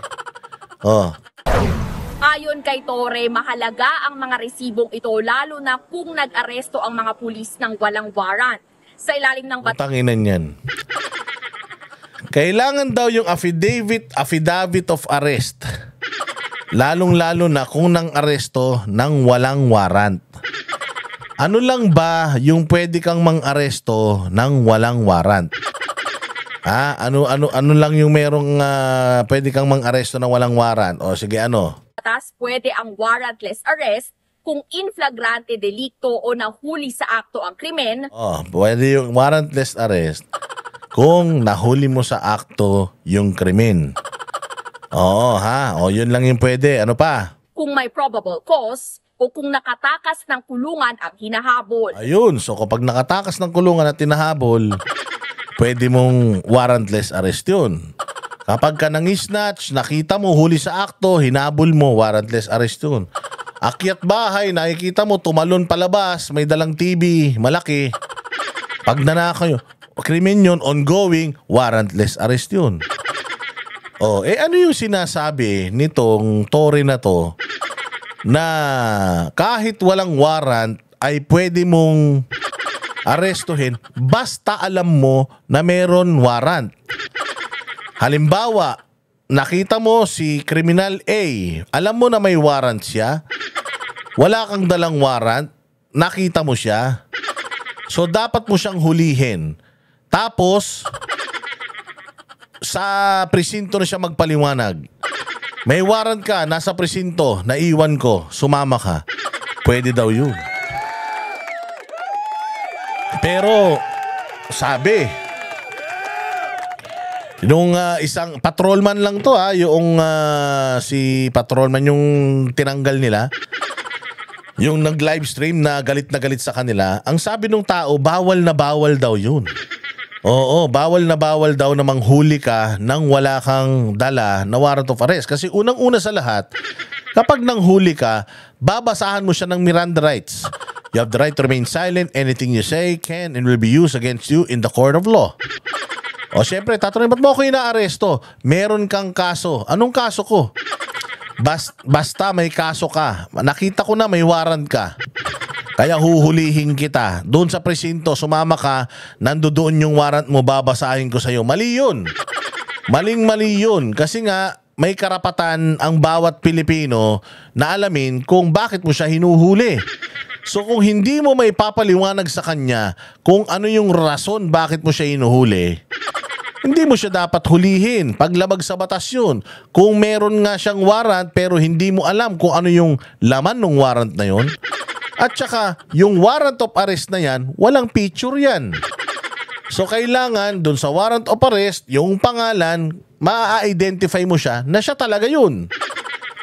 Ayon kay Torre, mahalaga ang mga resibong ito lalo na kung nag-aresto ang mga pulis ng walang warrant. Sa ilalim ng Tanginan yan. Kailangan daw yung affidavit of arrest. Lalong-lalo na kung nang aresto ng walang warrant. Ano lang ba yung pwede kang mang-aresto ng walang warrant? Ano lang yung merong pwede kang mang-aresto ng walang warrant? O sige, batas, pwede ang warrantless arrest kung in flagrante delikto o nahuli sa akto ang krimen. Pwede yung warrantless arrest kung nahuli mo sa akto yung krimen. Yun lang yung pwede. Ano pa? Kung may probable cause o kung nakatakas ng kulungan ang hinahabol. Ayun, so kapag nakatakas ng kulungan at hinahabol, pwede mong warrantless arrest yun. Kapag ka nangisnatch, nakita mo, huli sa akto, hinabol mo, warrantless arrest yun. Akyat bahay, nakikita mo, tumalon palabas, may dalang TV, malaki. Pag nanakaw yun, krimen yun, ongoing, warrantless arrest yun. Ano yung sinasabi nitong Torre na to na kahit walang warrant ay pwede mong arestuhin basta alam mo na meron warrant? Halimbawa, nakita mo si Criminal A, alam mo na may warrant siya, wala kang dalang warrant, nakita mo siya, so dapat mo siyang hulihin. Tapos, sa presinto na siya magpaliwanag. May warrant ka, nasa presinto, naiwan ko, sumama ka. Pwede daw yun. Pero, sabi, nung isang patrolman lang to yung si patrolman yung tinanggal nila, yung nag-livestream na galit sa kanila, ang sabi nung tao, bawal na bawal daw yun. Oo, bawal na bawal daw na manghuli ka nang wala kang dala na warrant of arrest. Kasi unang-una sa lahat, kapag nanghuli ka, babasahan mo siya ng Miranda rights. You have the right to remain silent. Anything you say can and will be used against you in the court of law. O syempre, tatanungin, ba't mo ako inaaresto? Meron kang kaso. Anong kaso ko? Basta may kaso ka. Nakita ko na may warrant ka. Kaya huhulihin kita. Doon sa presinto, sumama ka, nandoon yung warrant mo, babasahin ko sa'yo. Mali yun. Maling-mali yun. Kasi nga, may karapatan ang bawat Pilipino na alamin kung bakit mo siya hinuhuli. So kung hindi mo may papaliwanag sa kanya kung ano yung rason bakit mo siya inuhuli, hindi mo siya dapat hulihin. Paglabag sa batas yun. Kung meron nga siyang warrant pero hindi mo alam kung ano yung laman ng warrant na yun, at saka yung warrant of arrest na yan, walang picture yan. So kailangan dun sa warrant of arrest, yung pangalan, ma-identify mo siya na siya talaga yun.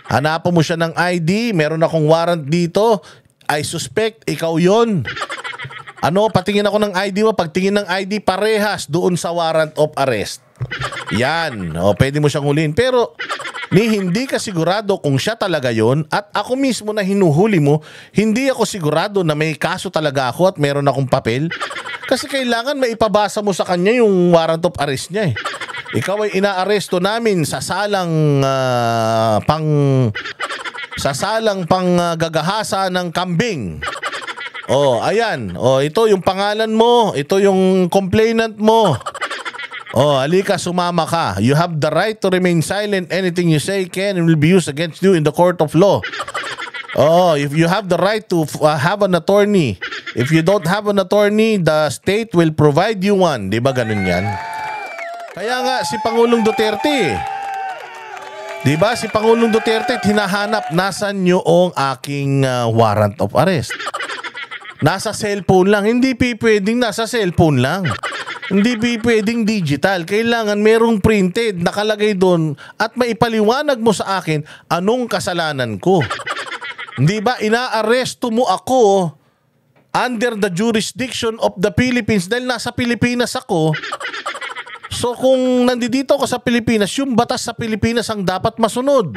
Hanapan mo siya ng ID, meron akong warrant dito, I suspect ikaw yun. Ano, patingin ako ng ID mo, pagtingin ng ID parehas doon sa warrant of arrest. Yan, o, pwede mo siyang huliin. Pero hindi ka sigurado kung siya talaga yon, at ako mismo na hinuhuli mo, hindi ako sigurado na may kaso talaga ako at meron akong papel. Kasi kailangan maipabasa mo sa kanya yung warrant of arrest niya eh. Ikaw ay inaaresto namin sa salang gagahasa ng kambing. Oh, ayan. Oh, ito yung pangalan mo, ito yung complainant mo. Oh, halika, sumama ka. You have the right to remain silent. Anything you say can and will be used against you in the court of law. Oh, if you have the right to have an attorney. If you don't have an attorney, the state will provide you one. Di ba ganun yan? Kaya nga si Pangulong Duterte, di ba si Pangulong Duterte hinahanap nasan yung aking warrant of arrest. Nasa cellphone lang. Hindi pwedeng nasa cellphone lang. Hindi pwedeng digital. Kailangan merong printed, nakalagay doon at maipaliwanag mo sa akin anong kasalanan ko. Hindi ba inaaresto mo ako under the jurisdiction of the Philippines dahil nasa Pilipinas ako? So kung nandito ako sa Pilipinas, yung batas sa Pilipinas ang dapat masunod.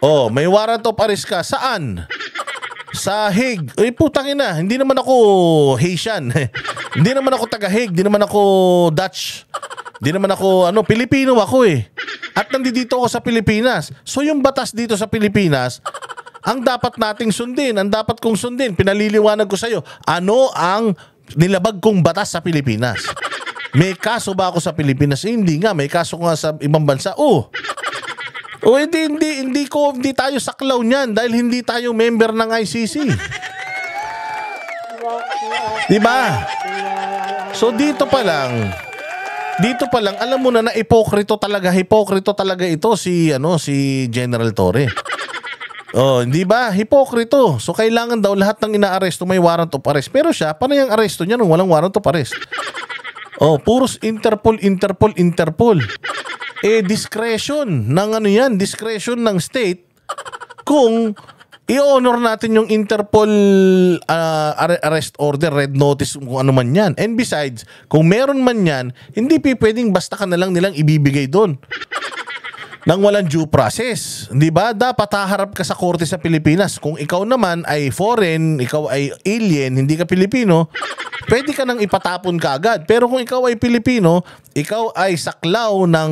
Oh, may warrant of arrest ka. Saan? Sa Hague. Eh, putang ina, hindi naman ako Haitian. Hindi naman ako taga-Hague, hindi naman ako Dutch. Hindi naman ako, Pilipino ako eh. At nandito ako sa Pilipinas. So yung batas dito sa Pilipinas, ang dapat nating sundin, ang dapat kong sundin. Pinaliliwanag ko sa'yo, ano ang nilabag kong batas sa Pilipinas. May kaso ba ako sa Pilipinas? Eh, hindi nga, may kaso nga sa ibang bansa. Hindi tayo saklaw niyan dahil hindi tayo member ng ICC. Diba? So dito pa lang alam mo na hipokrito talaga ito si General Torre. Oh, hindi ba? Hipokrito. So kailangan daw lahat ng inaaresto may warrant of arrest. Pero siya, paano yung aresto niya nung walang warrant of arrest? Oh, puros Interpol. Discretion ng discretion ng state kung i-honor natin yung Interpol arrest order, red notice, kung ano man yan. And besides, kung meron man yan, hindi pwedeng basta ka na lang nilang ibibigay doon nang walang due process. Di ba? Dapat haharap ka sa korte sa Pilipinas. Kung ikaw naman ay foreign, ikaw ay alien, hindi ka Pilipino, pwede ka nang ipatapon ka agad. Pero kung ikaw ay Pilipino, ikaw ay saklaw ng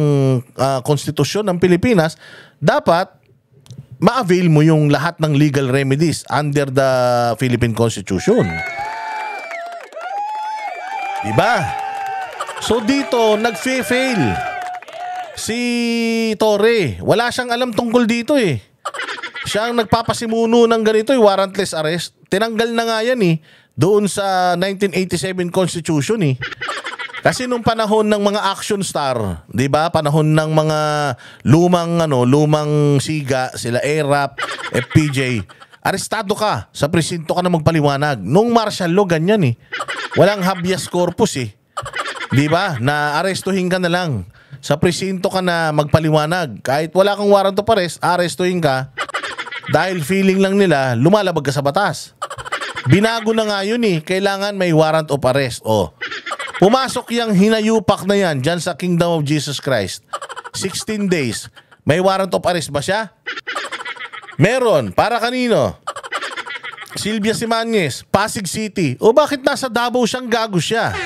konstitusyon ng Pilipinas, dapat ma-avail mo yung lahat ng legal remedies under the Philippine Constitution. Diba? So dito, nag-fail si Torre. Wala siyang alam tungkol dito eh. Siya ang nagpapasimuno ng ganito, warrantless arrest. Tinanggal na nga yan eh, doon sa 1987 Constitution eh. Kasi nung panahon ng mga action star, 'di ba? Panahon ng mga lumang siga, sila ERAP, FPJ. Arestado ka, sa presinto ka na magpaliwanag. Nung martial law ganyan eh. Walang habeas corpus eh. 'Di ba? Na arestuhin ka na lang. Sa presinto ka na magpaliwanag. Kahit wala kang warrant of arrest, arestuhin ka. Dahil feeling lang nila, lumalabag ka sa batas. Binago na nga yun eh. Kailangan may warrant of arrest. Oh. Pumasok yung hinayupak na yan dyan sa Kingdom of Jesus Christ. 16 days. May warrant of arrest ba siya? Meron. Para kanino? Silvia Simanes, Pasig City. O bakit nasa Davao siyang gago siya?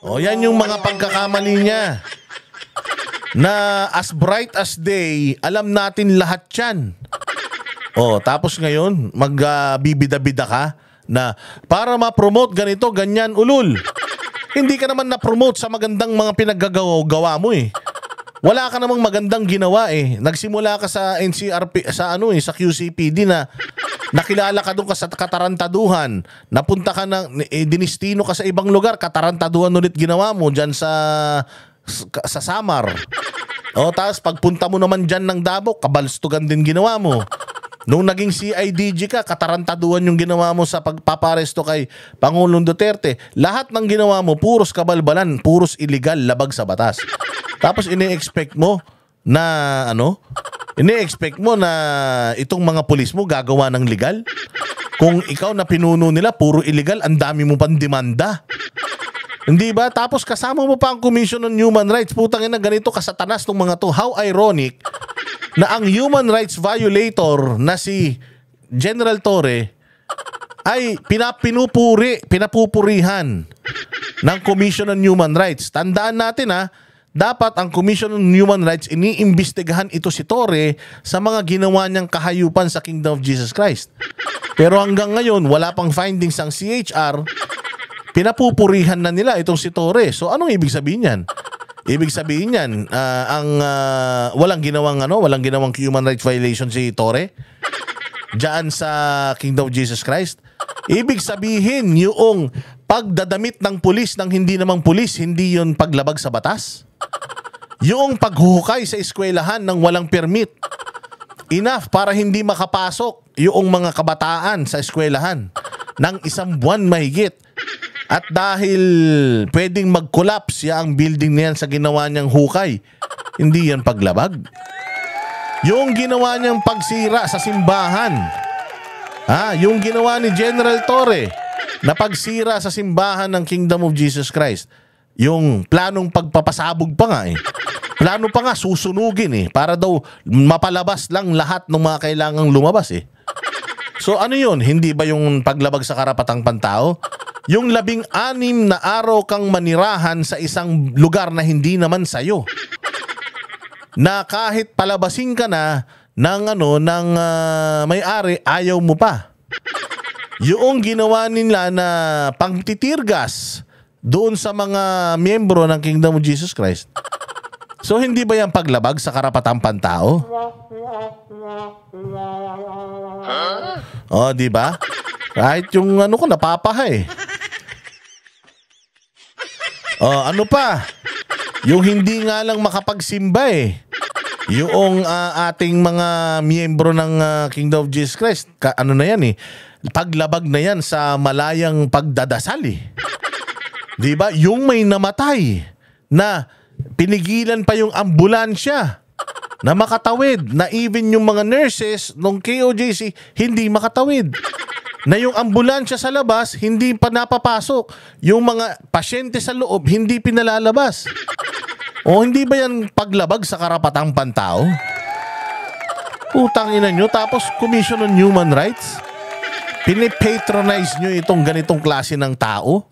O yan yung mga pagkakamali niya. Na as bright as day, alam natin lahat yan. O tapos ngayon, magbibida-bida ka na para ma-promote ganito, ganyan, ulul. Hindi ka naman na-promote sa magandang mga pinaggagawa mo eh. Wala ka namang magandang ginawa eh. Nagsimula ka sa NCRP, sa QCPD na Nakilala ka doon ka sa katarantaduhan. Napunta ka dinistino ka sa ibang lugar, katarantaduhan ulit ginawa mo dyan sa Samar. O, tapos pagpunta mo naman dyan ng Davao, kabalstugan din ginawa mo. Nung naging CIDG ka, katarantaduhan yung ginawa mo sa pagpaparesto kay Pangulong Duterte. Lahat ng ginawa mo, puros kabalbalan, puros illegal, labag sa batas. Tapos ini-expect mo na ini-expect mo na itong mga pulis mo gagawa ng legal? Kung ikaw na pinuno nila, puro illegal, ang dami mo pang demanda. Hindi ba? Tapos kasama mo pa ang Commission on Human Rights. Putang ina, ganito kasatanas ng mga to. How ironic na ang human rights violator na si General Torre ay pinapupurihan ng Commission on Human Rights. Tandaan natin dapat ang Commission on Human Rights iniimbestigahan ito si Torre sa mga ginawa niyang kahayupan sa Kingdom of Jesus Christ. Pero hanggang ngayon, wala pang findings ang CHR, pinapupurihan na nila itong si Torre. So anong ibig sabihin yan? Ibig sabihin yan, walang ginawang human rights violation si Torre diyan sa Kingdom of Jesus Christ. Ibig sabihin, yung pagdadamit ng pulis ng hindi namang pulis, hindi yun paglabag sa batas. Yung paghuhukay sa eskwelahan ng walang permit, enough para hindi makapasok yung mga kabataan sa eskwelahan ng 1 buwan mahigit. At dahil pwedeng mag-collapse ang building niyan sa ginawa niyang hukay, hindi yan paglabag. Yung ginawa niyang pagsira sa simbahan, yung ginawa ni General Torre na pagsira sa simbahan ng Kingdom of Jesus Christ, yung planong pagpapasabog pa nga Plano pa nga susunugin para daw mapalabas lang lahat ng mga kailangang lumabas So ano yun? Hindi ba yung paglabag sa karapatang pantao? Yung 16 na araw kang manirahan sa isang lugar na hindi naman sa'yo. Na kahit palabasin ka na ng may-ari, ayaw mo pa. Yung ginawa nila na pangtitirgas doon sa mga miyembro ng Kingdom of Jesus Christ. So hindi ba yan paglabag sa karapatang pantao? Di ba? Kahit yung ko napapahay. Ano pa? Yung hindi nga lang makapagsimba yung ating mga miyembro ng Kingdom of Jesus Christ, na yan paglabag na yan sa malayang pagdadasal Di ba? Yung may namatay na pinigilan pa yung ambulansya na makatawid, na even yung mga nurses ng KOJC hindi makatawid. Na yung ambulansya sa labas, hindi pa napapasok. Yung mga pasyente sa loob, hindi pinalalabas. Hindi ba yan paglabag sa karapatang pantao? Utang ina nyo, tapos Commission on Human Rights? Pinipatronize nyo itong ganitong klase ng tao?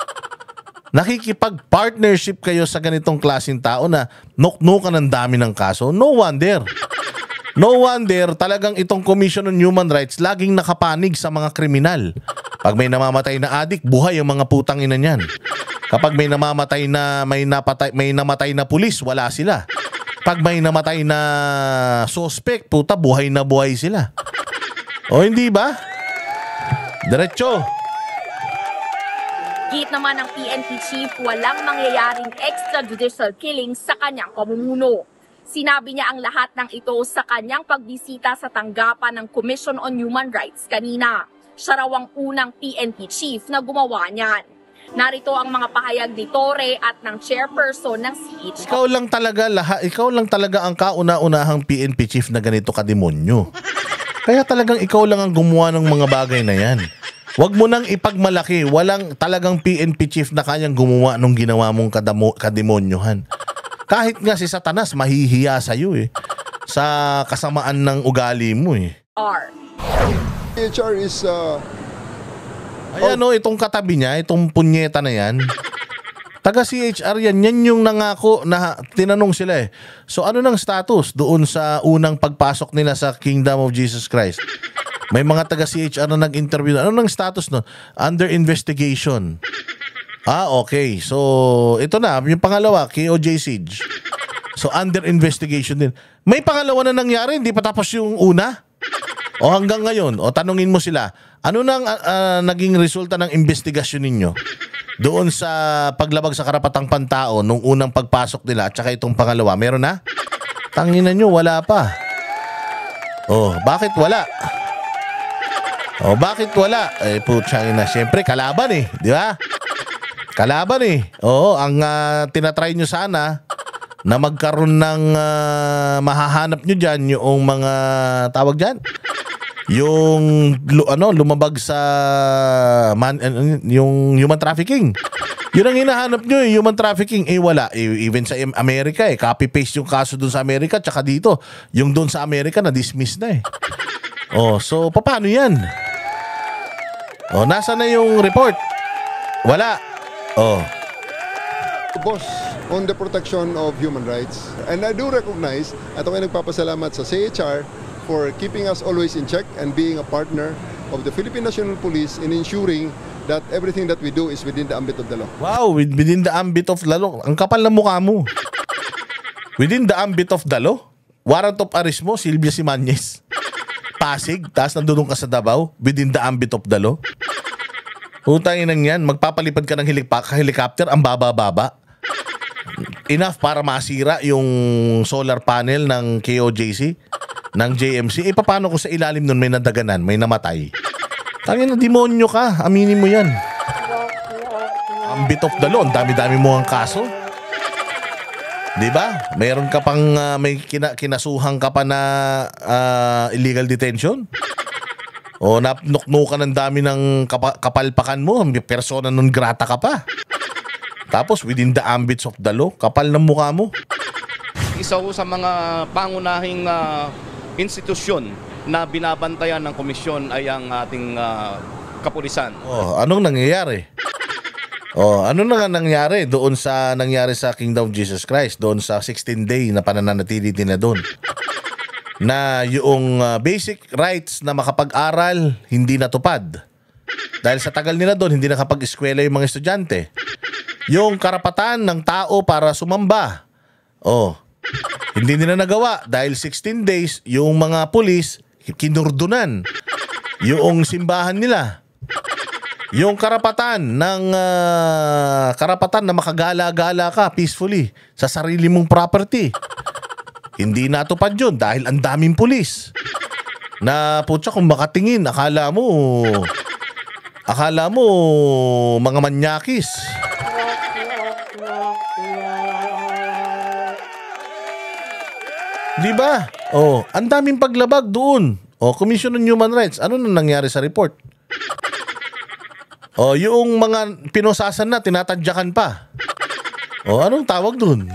Nakikipag-partnership kayo sa ganitong klaseng tao na nuknukan ng dami ng kaso? No wonder. No wonder talagang itong Commission on Human Rights laging nakapanig sa mga kriminal. Pag may namamatay na adik, buhay ang mga putang ina niyan. Kapag may namamatay na may namatay na pulis, wala sila. Pag may namatay na suspect, puta, buhay na buhay sila. Hindi ba? Diretso. Git naman ng PNP chief, walang mangyayaring extrajudicial killing sa kanyang pamumuno. Sinabi niya ang lahat ng ito sa kanyang pagbisita sa tanggapan ng Commission on Human Rights kanina. Siya raw ang unang PNP chief na gumawa niyan. Narito ang mga pahayag ni Torre at ng chairperson ng CHR. Ikaw lang talaga ang kauna-unahang PNP chief na ganito kademonyo. Kaya talagang ikaw lang ang gumawa ng mga bagay na yan. Huwag mo nang ipagmalaki. Walang talagang PNP chief na kayang gumawa nung ginawa mong kademonyohan. Kahit nga si Satanas mahihiya sa'yo sa kasamaan ng ugali mo CHR is Ayan itong katabi niya, itong punyeta na yan. Taga CHR yan yung nangako na tinanong sila So ano nang status doon sa unang pagpasok nila sa Kingdom of Jesus Christ? May mga taga CHR na nag-interview. Ano nang status Under investigation. Okay. So ito na, yung pangalawa, KOJ Siege. So under investigation din. May pangalawa na nangyari, hindi pa tapos yung una? O hanggang ngayon, o tanungin mo sila, ano nang naging resulta ng investigasyon ninyo doon sa paglabag sa karapatang pantao nung unang pagpasok nila at saka itong pangalawa? Meron na? Tanginan nyo, wala pa. Oh, bakit wala? Oh, bakit wala? Eh, putsang na. Siyempre, kalaban eh. Di ba? Kalaban eh. Oo, ang tinatry nyo sana na magkaroon ng mahahanap nyo dyan yung mga tawag dyan. Yung lumabag sa yung human trafficking. Yun ang hinahanap nyo, human trafficking. Eh wala, even sa Amerika copy-paste yung kaso dun sa Amerika tsaka dito. Yung dun sa Amerika na-dismiss na Oh, so paano yan? Oh, nasa na yung report? Wala. Oh. Boss, on the protection of human rights. And I do recognize at ako ay nagpapasalamat sa CHR for keeping us always in check and being a partner of the Philippine National Police in ensuring that everything that we do is within the ambit of the law. Wow, within the ambit of the law. Ang kapal ng mukha mo. Within the ambit of the law? Warrant of arrest mo, Silvia Simañez. Pasig, taas nandun ka sa Davao, within the ambit of the law. Utangin nang yan, magpapalipad ka ng helicopter, ang baba-baba. Enough para masira yung solar panel ng KOJC, ng JMC. Eh, paano kung sa ilalim nun may nadaganan, may namatay? Tangin na, demonyo ka. Aminin mo yan. Ambit of the law. Ang dami-dami mo ang kaso. Diba? Mayroon ka pang may kinasuhang ka pa na illegal detention. O napnuknukan ng dami ng kapalpakan mo. Persona non grata ka pa. Tapos within the ambits of the law, kapal ng mukha mo. Isa ho sa mga pangunahing institusyon na binabantayan ng komisyon ay ang ating kapulisan. Oh, anong nangyayari? Oh, ano na nga nangyari doon sa nangyari sa Kingdom of Jesus Christ, doon sa 16-day na pananatili nila doon? Na yung basic rights na makapag-aral hindi natupad. Dahil sa tagal nila doon, hindi nakapag-eskwela yung mga estudyante. Yung karapatan ng tao para sumamba. Oh, hindi nila nagawa dahil 16 days yung mga pulis kinurdunan yung simbahan nila. Yung karapatan na makagala-gala ka peacefully sa sarili mong property. Hindi natupad yun dahil ang daming pulis. Na putya kung makatingin, akala mo mga manyakis. Di ba? Oh, ang daming paglabag doon. Oh, Commission on Human Rights. Ano na nangyari sa report? Oh, yung mga pinosasan na tinatadyakan pa. Oh, anong tawag doon?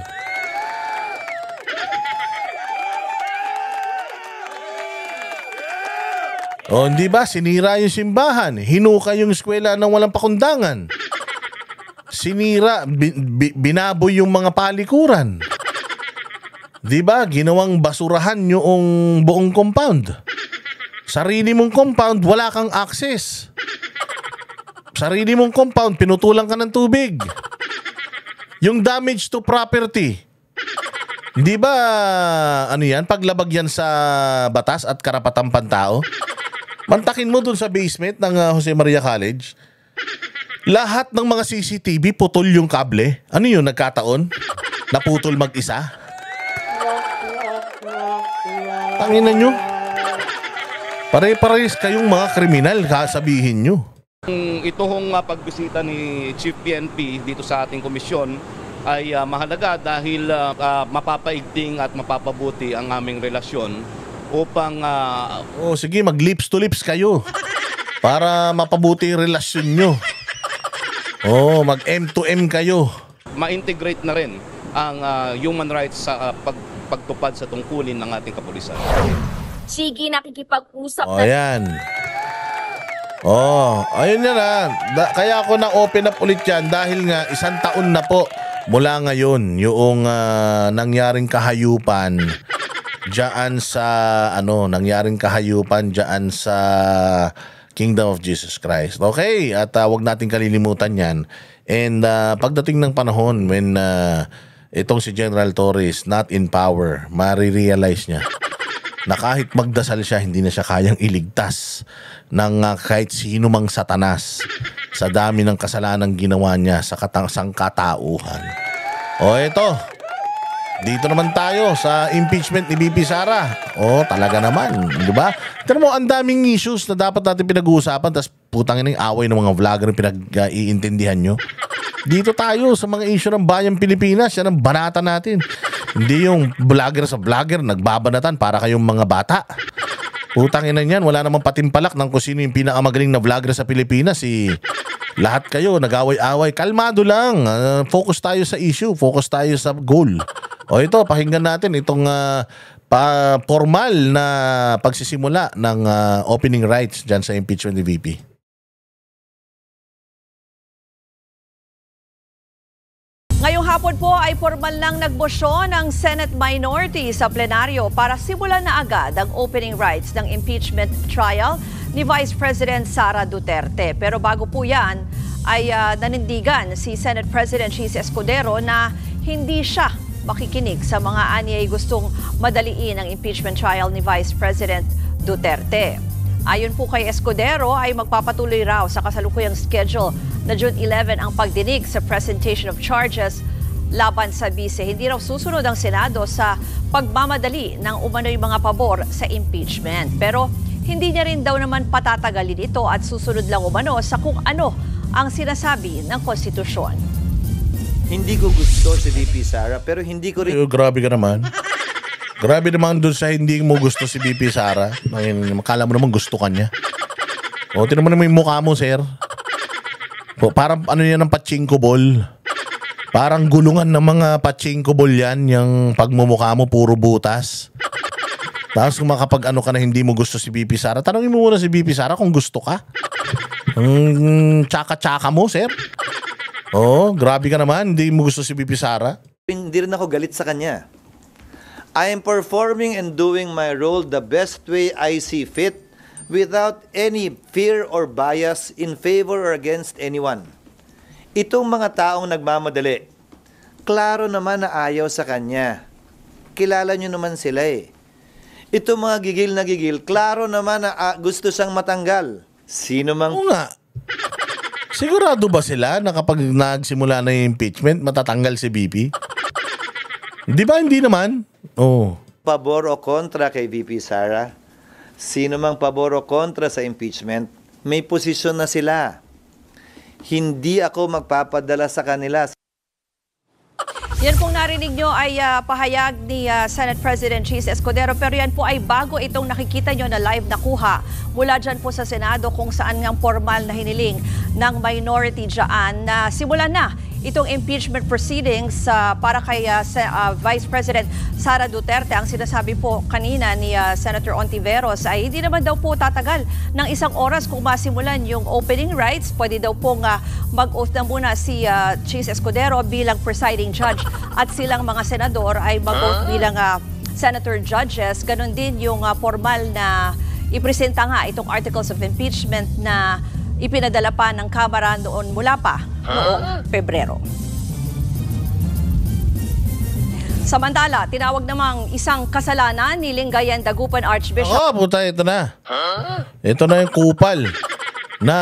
Oh, hindi ba? Sinira yung simbahan. Hinuka yung eskwela ng walang pakundangan. Sinira, binaboy yung mga palikuran. Di ba? Ginawang basurahan yung buong compound. Sarili mong compound, wala kang access. Sarili mong compound, pinutulan ka ng tubig. Yung damage to property. Di ba, ano yan? Paglabag yan sa batas at karapatang pantao. Mantakin mo dun sa basement ng Jose Maria College. Lahat ng mga CCTV, putol yung kable. Ano yun, nagkataon? Naputol mag-isa? Tanginan nyo. Pare-pares kayong mga kriminal, sabihin nyo. Ito hong pagbisita ni Chief PNP dito sa ating komisyon ay mahalaga dahil mapapaigting at mapapabuti ang aming relasyon upang... sige, mag-lips to lips kayo para mapabuti yung relasyon nyo. Mag-M to M kayo. Ma-integrate na rin ang human rights sa pagtupad sa tungkulin ng ating kapulisan. Sige, nakikipag-usap na... Ayan. Ayun na. Kaya ako na-open up ulit yan dahil nga 1 taon na po mula ngayon yung nangyaring kahayupan dyan sa Kingdom of Jesus Christ. Okay? At wag natin kalilimutan yan. And pagdating ng panahon when itong si General Torres not in power, marirealize niya na kahit magdasal siya, hindi na siya kayang iligtas ng kahit sino mang satanas sa dami ng kasalanang ginawa niya sa sangkatauhan. O ito, dito naman tayo sa impeachment ni BP Sara. O talaga naman, di ba? Tignan mo, ang daming issues na dapat natin pinag-uusapan, tapos putang ina yung away ng mga vlogger yung pinag-iintindihan nyo. Dito tayo sa mga issue ng Bayang Pilipinas, yan ang banata natin. Hindi yung vlogger sa vlogger nagbabanatan para kayong mga bata. Putang ina niyan, wala namang patimpalak ng kung sino yung pinakamagaling na vlogger sa Pilipinas. Lahat kayo nag-away-away. Kalmado lang. Focus tayo sa issue. Focus tayo sa goal. O ito, pakinggan natin itong formal na pagsisimula ng opening rights dyan sa impeachment ni VP. Ngayong hapon po ay formal nang nagbosyon ng Senate minority sa plenaryo para simulan na agad ang opening rights ng impeachment trial ni Vice President Sara Duterte. Pero bago po yan ay nanindigan si Senate President Chis Escudero na hindi siya makikinig sa mga anyay gustong madaliin ang impeachment trial ni Vice President Duterte. Ayon po kay Escudero ay magpapatuloy raw sa kasalukuyang schedule na June 11 ang pagdinig sa presentation of charges laban sa bise. Hindi raw susunod ang Senado sa pagmamadali ng umano'y mga pabor sa impeachment. Pero hindi niya rin daw naman patatagalin ito at susunod lang umano sa kung ano ang sinasabi ng konstitusyon. Hindi ko gusto si VP Sara pero hindi ko rin... Grabe ka naman. Grabe naman doon sa hindi mo gusto si VP Sara. Makala mo naman gusto ka niya. O, tinan mo naman yung mukha mo, sir. O, parang ano yan ng pachinko ball. Parang gulungan ng mga pachinko ball yan. Yung pagmumukha mo, puro butas. Tapos kung makapag ano ka na hindi mo gusto si VP Sara, tanongin mo muna si VP Sara kung gusto ka. Ang tsaka-tsaka mo, sir. O, grabe ka naman. Hindi mo gusto si VP Sara. Hindi rin ako galit sa kanya. I am performing and doing my role the best way I see fit without any fear or bias in favor or against anyone. Itong mga taong nagmamadali, klaro naman na ayaw sa kanya. Kilala nyo naman sila eh. Itong mga gigil na gigil, klaro naman na gusto siyang matanggal. Sino mang... Oo nga. Sigurado ba sila na kapag nagsimula na yung impeachment, matatanggal si BP? Di ba hindi naman? Oh. Pabor o kontra kay VP Sara? Sino mang pabor o kontra sa impeachment, may posisyon na sila. Hindi ako magpapadala sa kanila. Yan pong narinig nyo ay pahayag ni Senate President Chis Escudero, pero yan po ay bago itong nakikita nyo na live na kuha mula dyan po sa Senado kung saan ngang formal na hiniling ng minority dyan na simulan na itong impeachment proceedings para kay Vice President Sara Duterte. Ang sinasabi po kanina ni Senator Ontiveros ay hindi naman daw po tatagal ng 1 oras kung masimulan yung opening rights. Pwede daw pong mag-oath na muna si Chis Escudero bilang presiding judge at silang mga senador ay mag-oath bilang senator judges. Ganon din yung formal na ipresenta nga itong articles of impeachment na ipinadala pa ng Kamara noon mula pa noong Pebrero. Samantala, tinawag namang isang kasalanan ni Lingayen Dagupan Archbishop. Puta, ito na. Ito na yung kupal na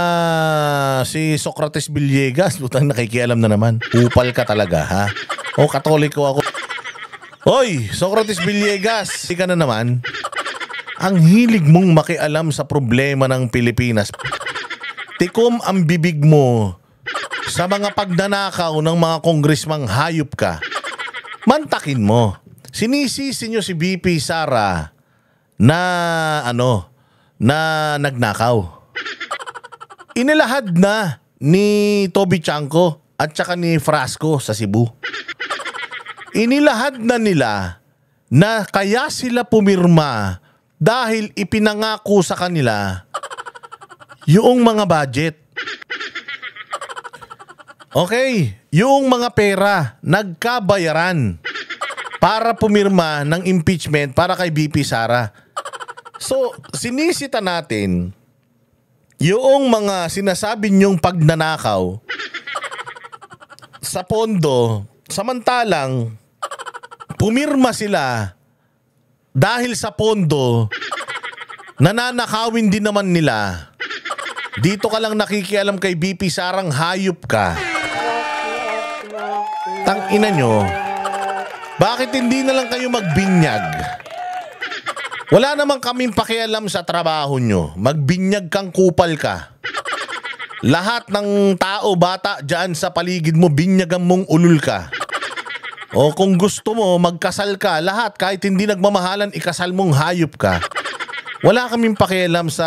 si Socrates Villegas. Puta, nakikialam na naman. Kupal ka talaga, ha? O, Katoliko ako. Hoy, Socrates Villegas, ika na naman. Ang hilig mong makialam sa problema ng Pilipinas. Tikom ang bibig mo sa mga pagnanakaw ng mga kongresmang hayop ka. Mantakin mo. Sinisisi nyo si VP Sara na nagnakaw. Inilahad na ni Toby Chanco at saka ni Frasco sa Cebu. Inilahad na nila na kaya sila pumirma dahil ipinangako sa kanila yung mga budget. Okay, yung mga pera nagkabayaran para pumirma ng impeachment para kay VP Sara. So, sinisita natin yung mga sinasabi niyong pagnanakaw sa pondo, samantalang pumirma sila dahil sa pondo, nananakawin din naman nila. Dito ka lang nakikialam kay BP Sarang, hayop ka. Tangina nyo, bakit hindi na lang kayo magbinyag? Wala naman kaming pakialam sa trabaho nyo. Magbinyag kang kupal ka. Lahat ng tao, bata dyan sa paligid mo, binyagan mong ulul ka. O kung gusto mo, magkasal ka. Lahat, kahit hindi nagmamahalan, ikasal mong hayop ka. Wala kaming pakialam sa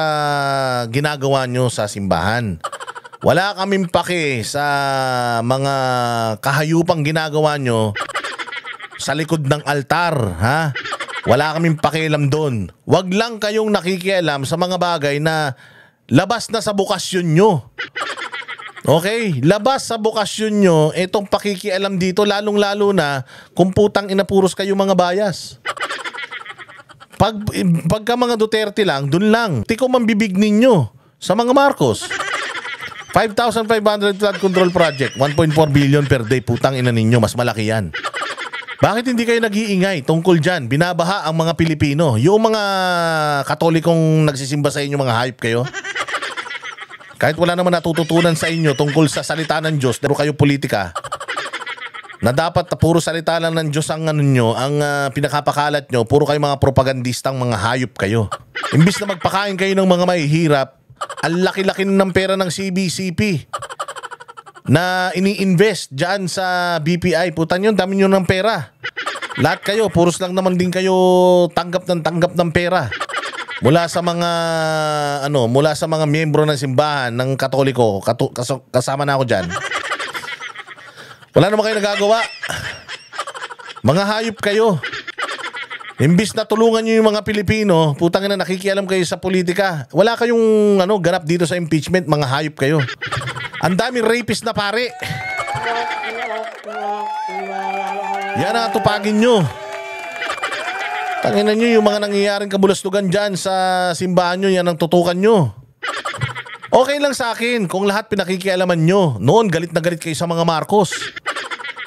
ginagawa nyo sa simbahan. Wala kaming paki sa mga kahayupang ginagawa nyo sa likod ng altar, ha? Wala kaming pakialam doon. Wag lang kayong nakikialam sa mga bagay na labas na sa bukasyon nyo. Okay? Labas sa bukasyon nyo, itong pakikialam dito, lalong-lalo na kung putang inapuros kayo mga bayas. Pagka mga Duterte lang, dun lang. Tikom ang bibig ninyo sa mga Marcos. 5,500 flood control project, 1.4 billion per day. Putang ina ninyo, mas malaki yan. Bakit hindi kayo nag-iingay tungkol dyan? Binabaha ang mga Pilipino. Yung mga Katolikong nagsisimba sa inyo, mga hayop kayo. Kahit wala naman natututunan sa inyo tungkol sa salita ng Diyos, pero kayo politika, na dapat puro salita lang ng Diyos ang ano nyo, ang pinakapakalat nyo, puro kayo mga propagandistang mga hayop kayo. Imbis na magpakain kayo ng mga mahihirap, ang laki-laki ng pera ng CBCP na ini-invest dyan sa BPI. Putan yun, dami nyo ng pera. Lahat kayo, puros lang naman din kayo tanggap ng pera. Mula sa mga miyembro ng simbahan ng Katoliko, kasama na ako dyan. Wala naman kayo nagagawa. Mga hayop kayo. Imbis na tulungan nyo yung mga Pilipino, putang ina, nakikialam kayo sa politika. Wala kayong ganap dito sa impeachment, mga hayop kayo. Ang daming rapist na pare. Yan ang tupagin nyo. Tanginan nyo yung mga nangyayaring kabulastugan dyan sa simbahan nyo, yan ang tutukan nyo. Okay lang sa akin kung lahat pinakikialaman nyo. Noon, galit na galit kayo sa mga Marcos.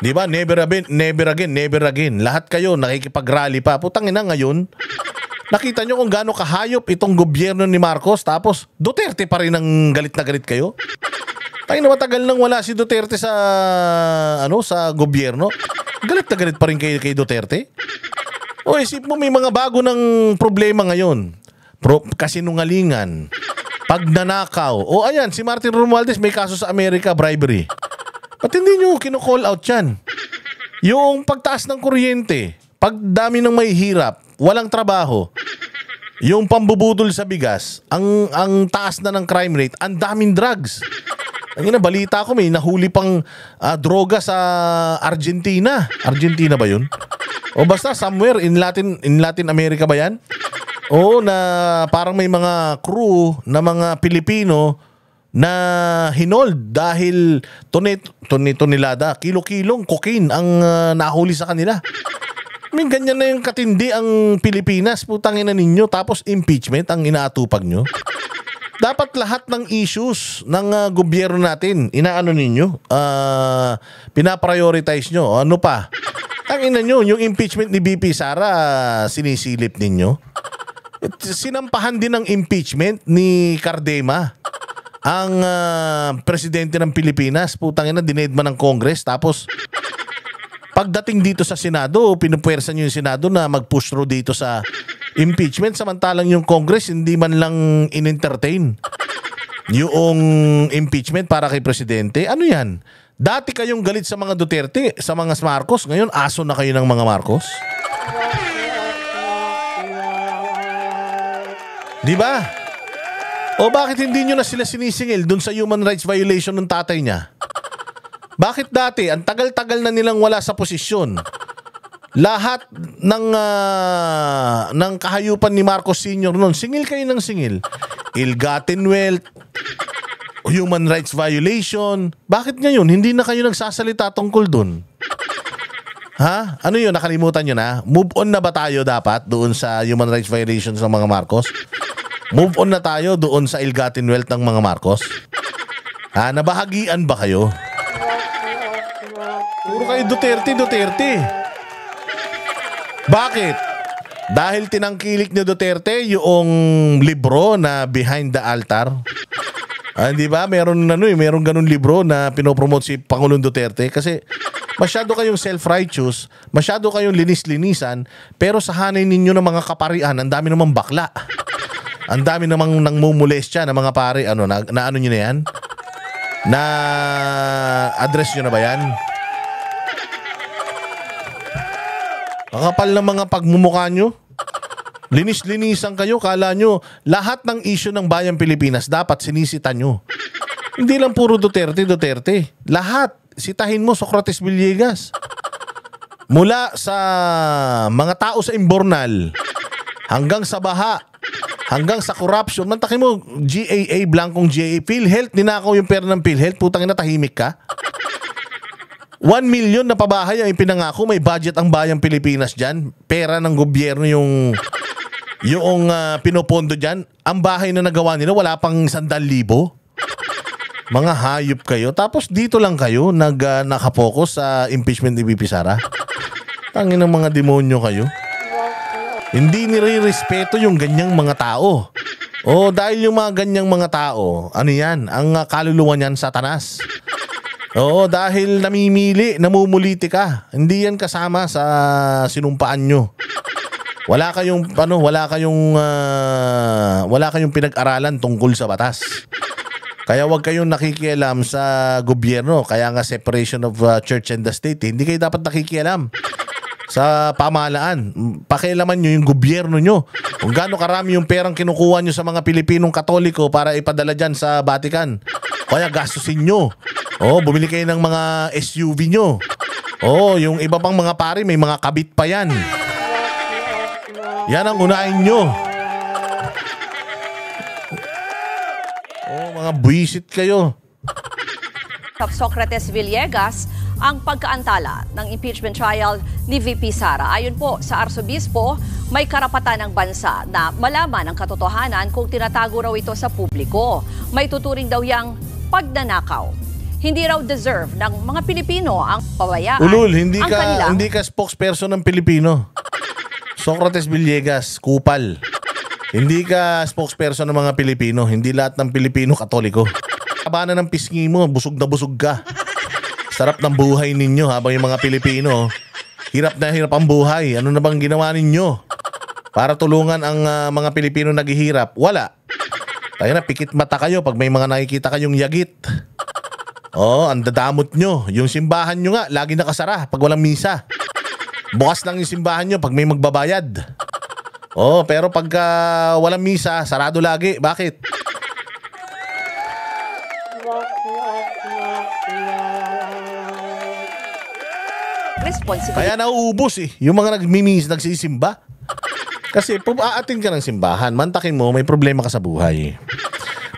Di ba? Never again. Lahat kayo nakikipag-rally pa. Putang ina ngayon. Nakita nyo kung gaano kahayop itong gobyerno ni Marcos, tapos Duterte pa rin ang galit na galit kayo. Tayo na matagal nang wala si Duterte sa gobyerno. Galit na galit pa rin kayo kay Duterte. O isip mo, may mga bago ng problema ngayon. Kasinungalingan, pagnanakaw. O ayan, si Martin Romualdez may kaso sa Amerika, bribery. Ba't hindi nyo kino-call out yan? Yung pagtaas ng kuryente, pagdami ng may hirap, walang trabaho, yung pambubudol sa bigas, ang taas na ng crime rate, ang daming drugs. Ang balita ko may nahuli pang droga sa Argentina. Argentina ba yun? O basta somewhere in Latin America ba yan? O na parang may mga crew na mga Pilipino na hinold dahil tonelada, kilo-kilong cocaine ang nahuli sa kanila. May ganyan na yung katindi ang Pilipinas, putangin na ninyo, tapos impeachment ang inaatupag nyo. Dapat lahat ng issues ng gobyerno natin, inaano ninyo, pinaprioritize nyo. Ano pa? Tangina nyo, yung impeachment ni BP Sara, sinisilip ninyo. Sinampahan din ng impeachment ni Cardema, ang presidente ng Pilipinas. Putangina, dinedma ng Congress. Tapos, pagdating dito sa Senado, pinupuwersa nyo yung Senado na mag-push through dito sa impeachment. Samantalang yung Congress, hindi man lang in-entertain yung impeachment para kay presidente. Ano yan? Dati kayong galit sa mga Duterte, sa mga Marcos. Ngayon, aso na kayo ng mga Marcos. Di ba? O bakit hindi nyo na sila sinisingil dun sa human rights violation ng tatay niya? Bakit dati, ang tagal-tagal na nilang wala sa posisyon? Lahat ng kahayupan ni Marcos Sr. noon, singil kayo ng singil. Ill-gotten wealth, human rights violation. Bakit ngayon, hindi na kayo nagsasalita tungkol dun? Ha? Ano yun? Nakalimutan nyo na? Move on na ba tayo dapat doon sa human rights violations ng mga Marcos? Move on na tayo doon sa ill-gotten wealth ng mga Marcos? Ha? Nabahagian ba kayo? Puro kayo Duterte. Bakit? Dahil tinangkilik ni Duterte yung libro na Behind the Altar. Di ba? Meron ganun libro na pinopromote si Pangulong Duterte kasi masyado kayong self-righteous, masyado kayong linis-linisan, pero sa hanay ninyo ng mga kaparian, ang dami namang bakla. Ang dami namang nangmumulestya ng mga pare. Ano nyo na yan? Na address nyo na ba yan? Kakapal ng mga pagmumukha nyo. Linis-linisan kayo. Kala nyo lahat ng issue ng bayang Pilipinas dapat sinisita nyo. Hindi lang puro Duterte. Lahat. Sitahin mo Socrates Villegas. Mula sa mga tao sa Imbornal hanggang sa baha, hanggang sa corruption. Mantakin mo, GAA, blankong GAA. PhilHealth, ninakaw yung pera ng PhilHealth. Putang ina, tahimik ka. 1 million na pabahay ang ipinangako. May budget ang bayang Pilipinas dyan. Pera ng gobyerno yung pinopondo dyan. Ang bahay na nagawa nila, wala pang 100,000. Mga hayop kayo. Tapos dito lang kayo nakapokus sa impeachment ni VP Sara. Tangin ng mga demonyo kayo. Hindi nire-respeto yung ganyang mga tao. Dahil yung mga ganyang mga tao, ano yan? Ang kaluluwa niyan, Satanas. Dahil namumuliti ka. Hindi yan kasama sa sinumpaan nyo. Wala kayong pinag-aralan tungkol sa batas. Kaya wag kayong nakikialam sa gobyerno. Kaya nga separation of church and the state. Hindi kayo dapat nakikialam sa pamahalaan. Pakialaman nyo yung gobyerno nyo. Kung gaano karami yung perang kinukuha nyo sa mga Pilipinong Katoliko para ipadala dyan sa Vatican. Kaya gastusin nyo. Bumili kayo ng mga SUV nyo. Yung iba pang mga pari, may mga kabit pa yan. Yan ang unahin nyo. Mga buwisit kayo. Socrates Villegas ang pagkaantala ng impeachment trial ni VP Sara. Ayon po sa Arsobispo, may karapatan ng bansa na malaman ang katotohanan kung tinatago raw ito sa publiko. May tuturing daw yang pagnanakaw. Hindi raw deserve ng mga Pilipino ang pabayaan. Ulul, hindi ka spokesperson ng Pilipino. Socrates Villegas, kupal. Hindi ka spokesperson ng mga Pilipino. Hindi lahat ng Pilipino Katoliko. Kabana ng pisngi mo, busog na busog ka. Sarap ng buhay ninyo habang yung mga Pilipino, hirap na hirap ang buhay. Ano na bang ginawa ninyo para tulungan ang mga Pilipino naghihirap? Wala. Kaya na, pikit mata kayo pag may mga nakikita kayong yagit. Ang dadamot nyo. Yung simbahan nyo nga, lagi nakasara pag walang misa. Bukas lang yung simbahan nyo pag may magbabayad. Pero pagka walang misa, sarado lagi. Bakit? Kaya nauubos yung mga nagsisimba. Kasi aatin ka ng simbahan, mantakin mo, may problema ka sa buhay.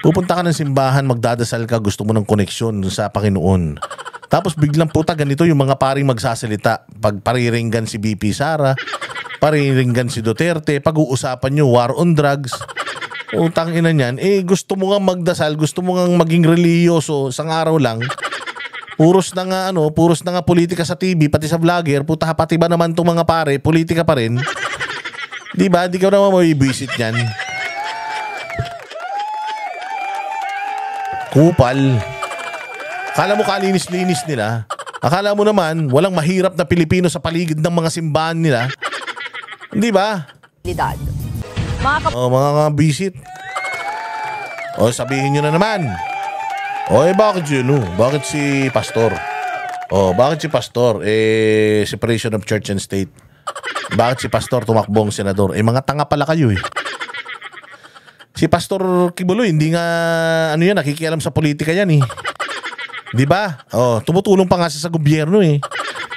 Pupunta ka ng simbahan, magdadasal ka, gusto mo ng koneksyon sa Panginoon. Tapos biglang ganito yung mga paring magsasalita. Pag pariringgan si VP Sara, pariringgan si Duterte, pag-uusapan nyo war on drugs. Utang ina niyan, gusto mo nga magdasal, gusto mo nga maging reliyoso isang araw lang. Puros na nga politika sa TV, pati sa vlogger, pati ba naman itong mga pare, politika pa rin. Di ba? Di ka naman mabibisit niyan. Kupal. Akala mo kalinis-linis nila. Akala mo naman, walang mahirap na Pilipino sa paligid ng mga simbahan nila. Di ba? Mga bisit. Sabihin nyo na naman. Bakit yun? Bakit si Pastor? Bakit si Pastor? Separation of church and state. Bakit si Pastor tumakbong senador? Mga tanga pala kayo Si Pastor Kibuloy, hindi nga nakikialam sa politika yan Di ba? Tumutulong pa nga sa gobyerno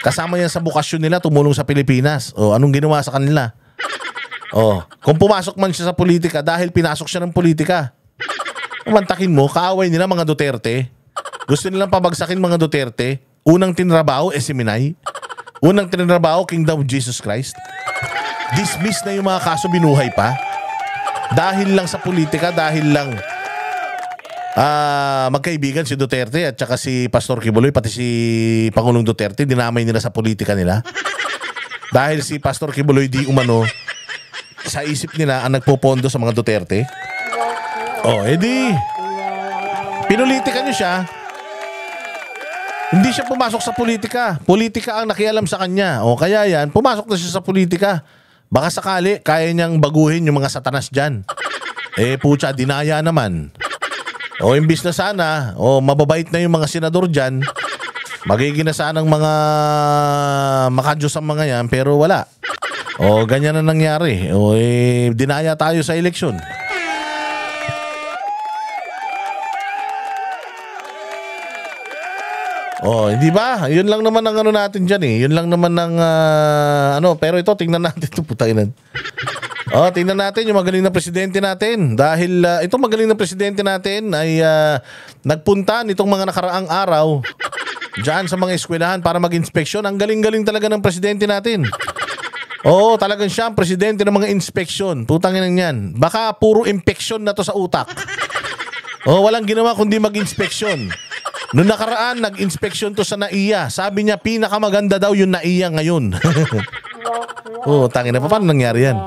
Kasama yan sa bukasyon nila, tumulong sa Pilipinas. Anong ginawa sa kanila? Kung pumasok man siya sa politika dahil pinasok siya ng politika. Mantakin mo, kaaway nila mga Duterte. Gusto nilang pabagsakin mga Duterte. Unang tinrabaho, Seminay. Unang tinrabaho, Kingdom of Jesus Christ. Dismiss na yung mga kaso, binuhay pa. Dahil lang sa politika, dahil lang magkaibigan si Duterte at saka si Pastor Kibuloy, pati si Pangulong Duterte, dinamay nila sa politika nila. Dahil si Pastor Kibuloy di umano sa isip nila ang nagpopondo sa mga Duterte. Edi pinulitikan nyo siya. Hindi siya pumasok sa politika. Politika ang nakialam sa kanya. Kaya yan, pumasok na siya sa politika. Baka sakali, kaya niyang baguhin yung mga satanas dyan. Pucha, dinaya naman. Imbis na sana, mababait na yung mga senador dyan, magiging na sanang mga makadiyos ang mga yan, pero wala. Ganyan na nangyari. Dinaya tayo sa eleksyon. Hindi ba? Yun lang naman ang ano natin dyan eh. Yun lang naman ang pero ito, tingnan natin ito, putainan. Tingnan natin yung magaling na presidente natin. Dahil itong magaling na presidente natin ay nagpunta nitong mga nakaraang araw dyan sa mga eskwelahan para mag-inspeksyon. Ang galing-galing talaga ng presidente natin. Talagang siya ang presidente ng mga inspeksyon. Putangin yan. Baka puro impeksyon na to sa utak. Walang ginawa kundi mag-inspeksyon. Noong nakaraan, nag-inspeksyon to sa NAIA. Sabi niya, pinakamaganda daw yung NAIA ngayon. Tangina pa, paano nangyari yan?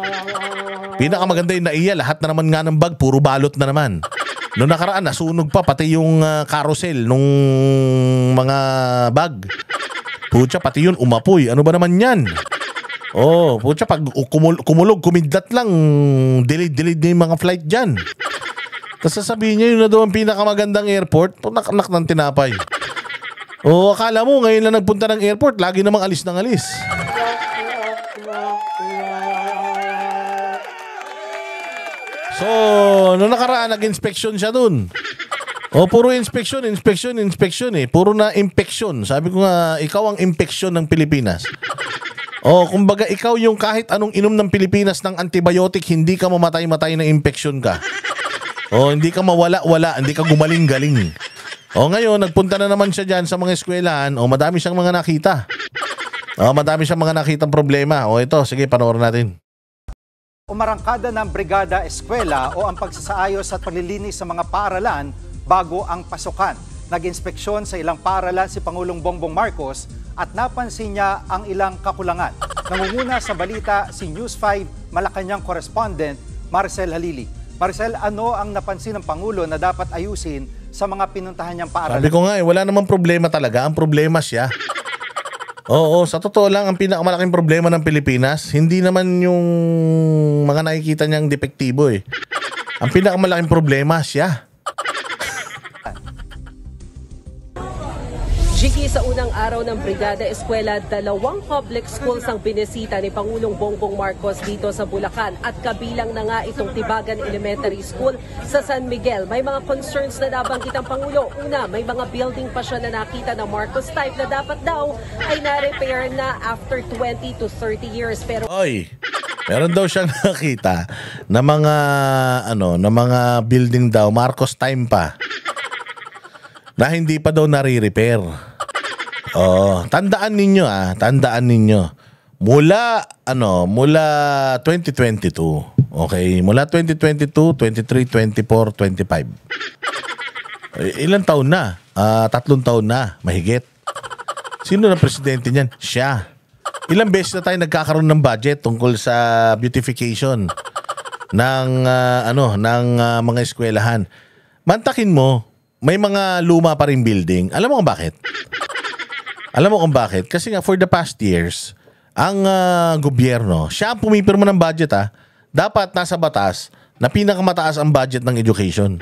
Pinakamaganda yung NAIA, lahat na naman nga ng bag, puro balot na naman. Noong nakaraan, nasunog pa, pati yung carousel nung mga bag. Pucha, pati yun, umapoy. Ano ba naman yan? Pucha, pag kumulog, kumidlat lang, delayed na yung mga flight dyan. Tapos sasabihin niya yun na daw ang pinakamagandang airport. Naknak ng tinapay. Akala mo ngayon lang nagpunta ng airport, lagi namang alis ng alis. So, noong nakaraan, nag-inspection siya dun. Puro inspection eh. Puro na impeksyon. Sabi ko nga, ikaw ang impeksyon ng Pilipinas. Kumbaga, ikaw yung kahit anong inom ng Pilipinas ng antibiotic, hindi ka mamatay-matay na impeksyon ka. Hindi ka mawala-wala, hindi ka gumaling-galing. Ngayon, nagpunta na naman siya dyan sa mga eskwelahan. Madami siyang mga nakita. Madami siyang mga nakitang problema. Ito, sige, panoorin natin. Umarangkada ng Brigada Eskwela o ang pagsasaayos at paglilinis sa mga paaralan bago ang pasukan. Nag-inspeksyon sa ilang paaralan si Pangulong Bongbong Marcos at napansin niya ang ilang kakulangan. Nangunguna sa balita si News 5 Malacanang correspondent Maricel Halili. Maricel, ano ang napansin ng Pangulo na dapat ayusin sa mga pinuntahan niyang paaralan? Sabi ko nga wala namang problema talaga. Ang problema siya. Sa totoo lang, ang pinakamalaking problema ng Pilipinas, hindi naman yung mga nakikita niyang depektibo eh. Ang pinakamalaking problema siya. Jiggy, sa unang araw ng Brigada Eskwela, 2 public schools ang binisita ni Pangulong Bongbong Marcos dito sa Bulacan at kabilang na nga itong Tibagan Elementary School sa San Miguel. May mga concerns na nabanggit ang Pangulo. Una, may mga building pa siya na nakita na Marcos type na dapat daw ay na-repair na after 20 to 30 years. Pero meron daw siyang nakita na mga na mga building daw Marcos time pa na hindi pa daw nare-repair. Tandaan ninyo tandaan ninyo. Mula 2022. Okay, mula 2022, 23, 24, 25. Ilang taon na? 3 taon na, mahigit. Sino na presidente niyan? Siya. Ilang beses na tayo nagkakaroon ng budget tungkol sa beautification ng mga eskwelahan. Mantakin mo, may mga luma pa ring building. Alam mo kung bakit? Kasi nga for the past years, ang gobyerno, siya ang pumipirma ng budget dapat nasa batas na pinakamataas ang budget ng education.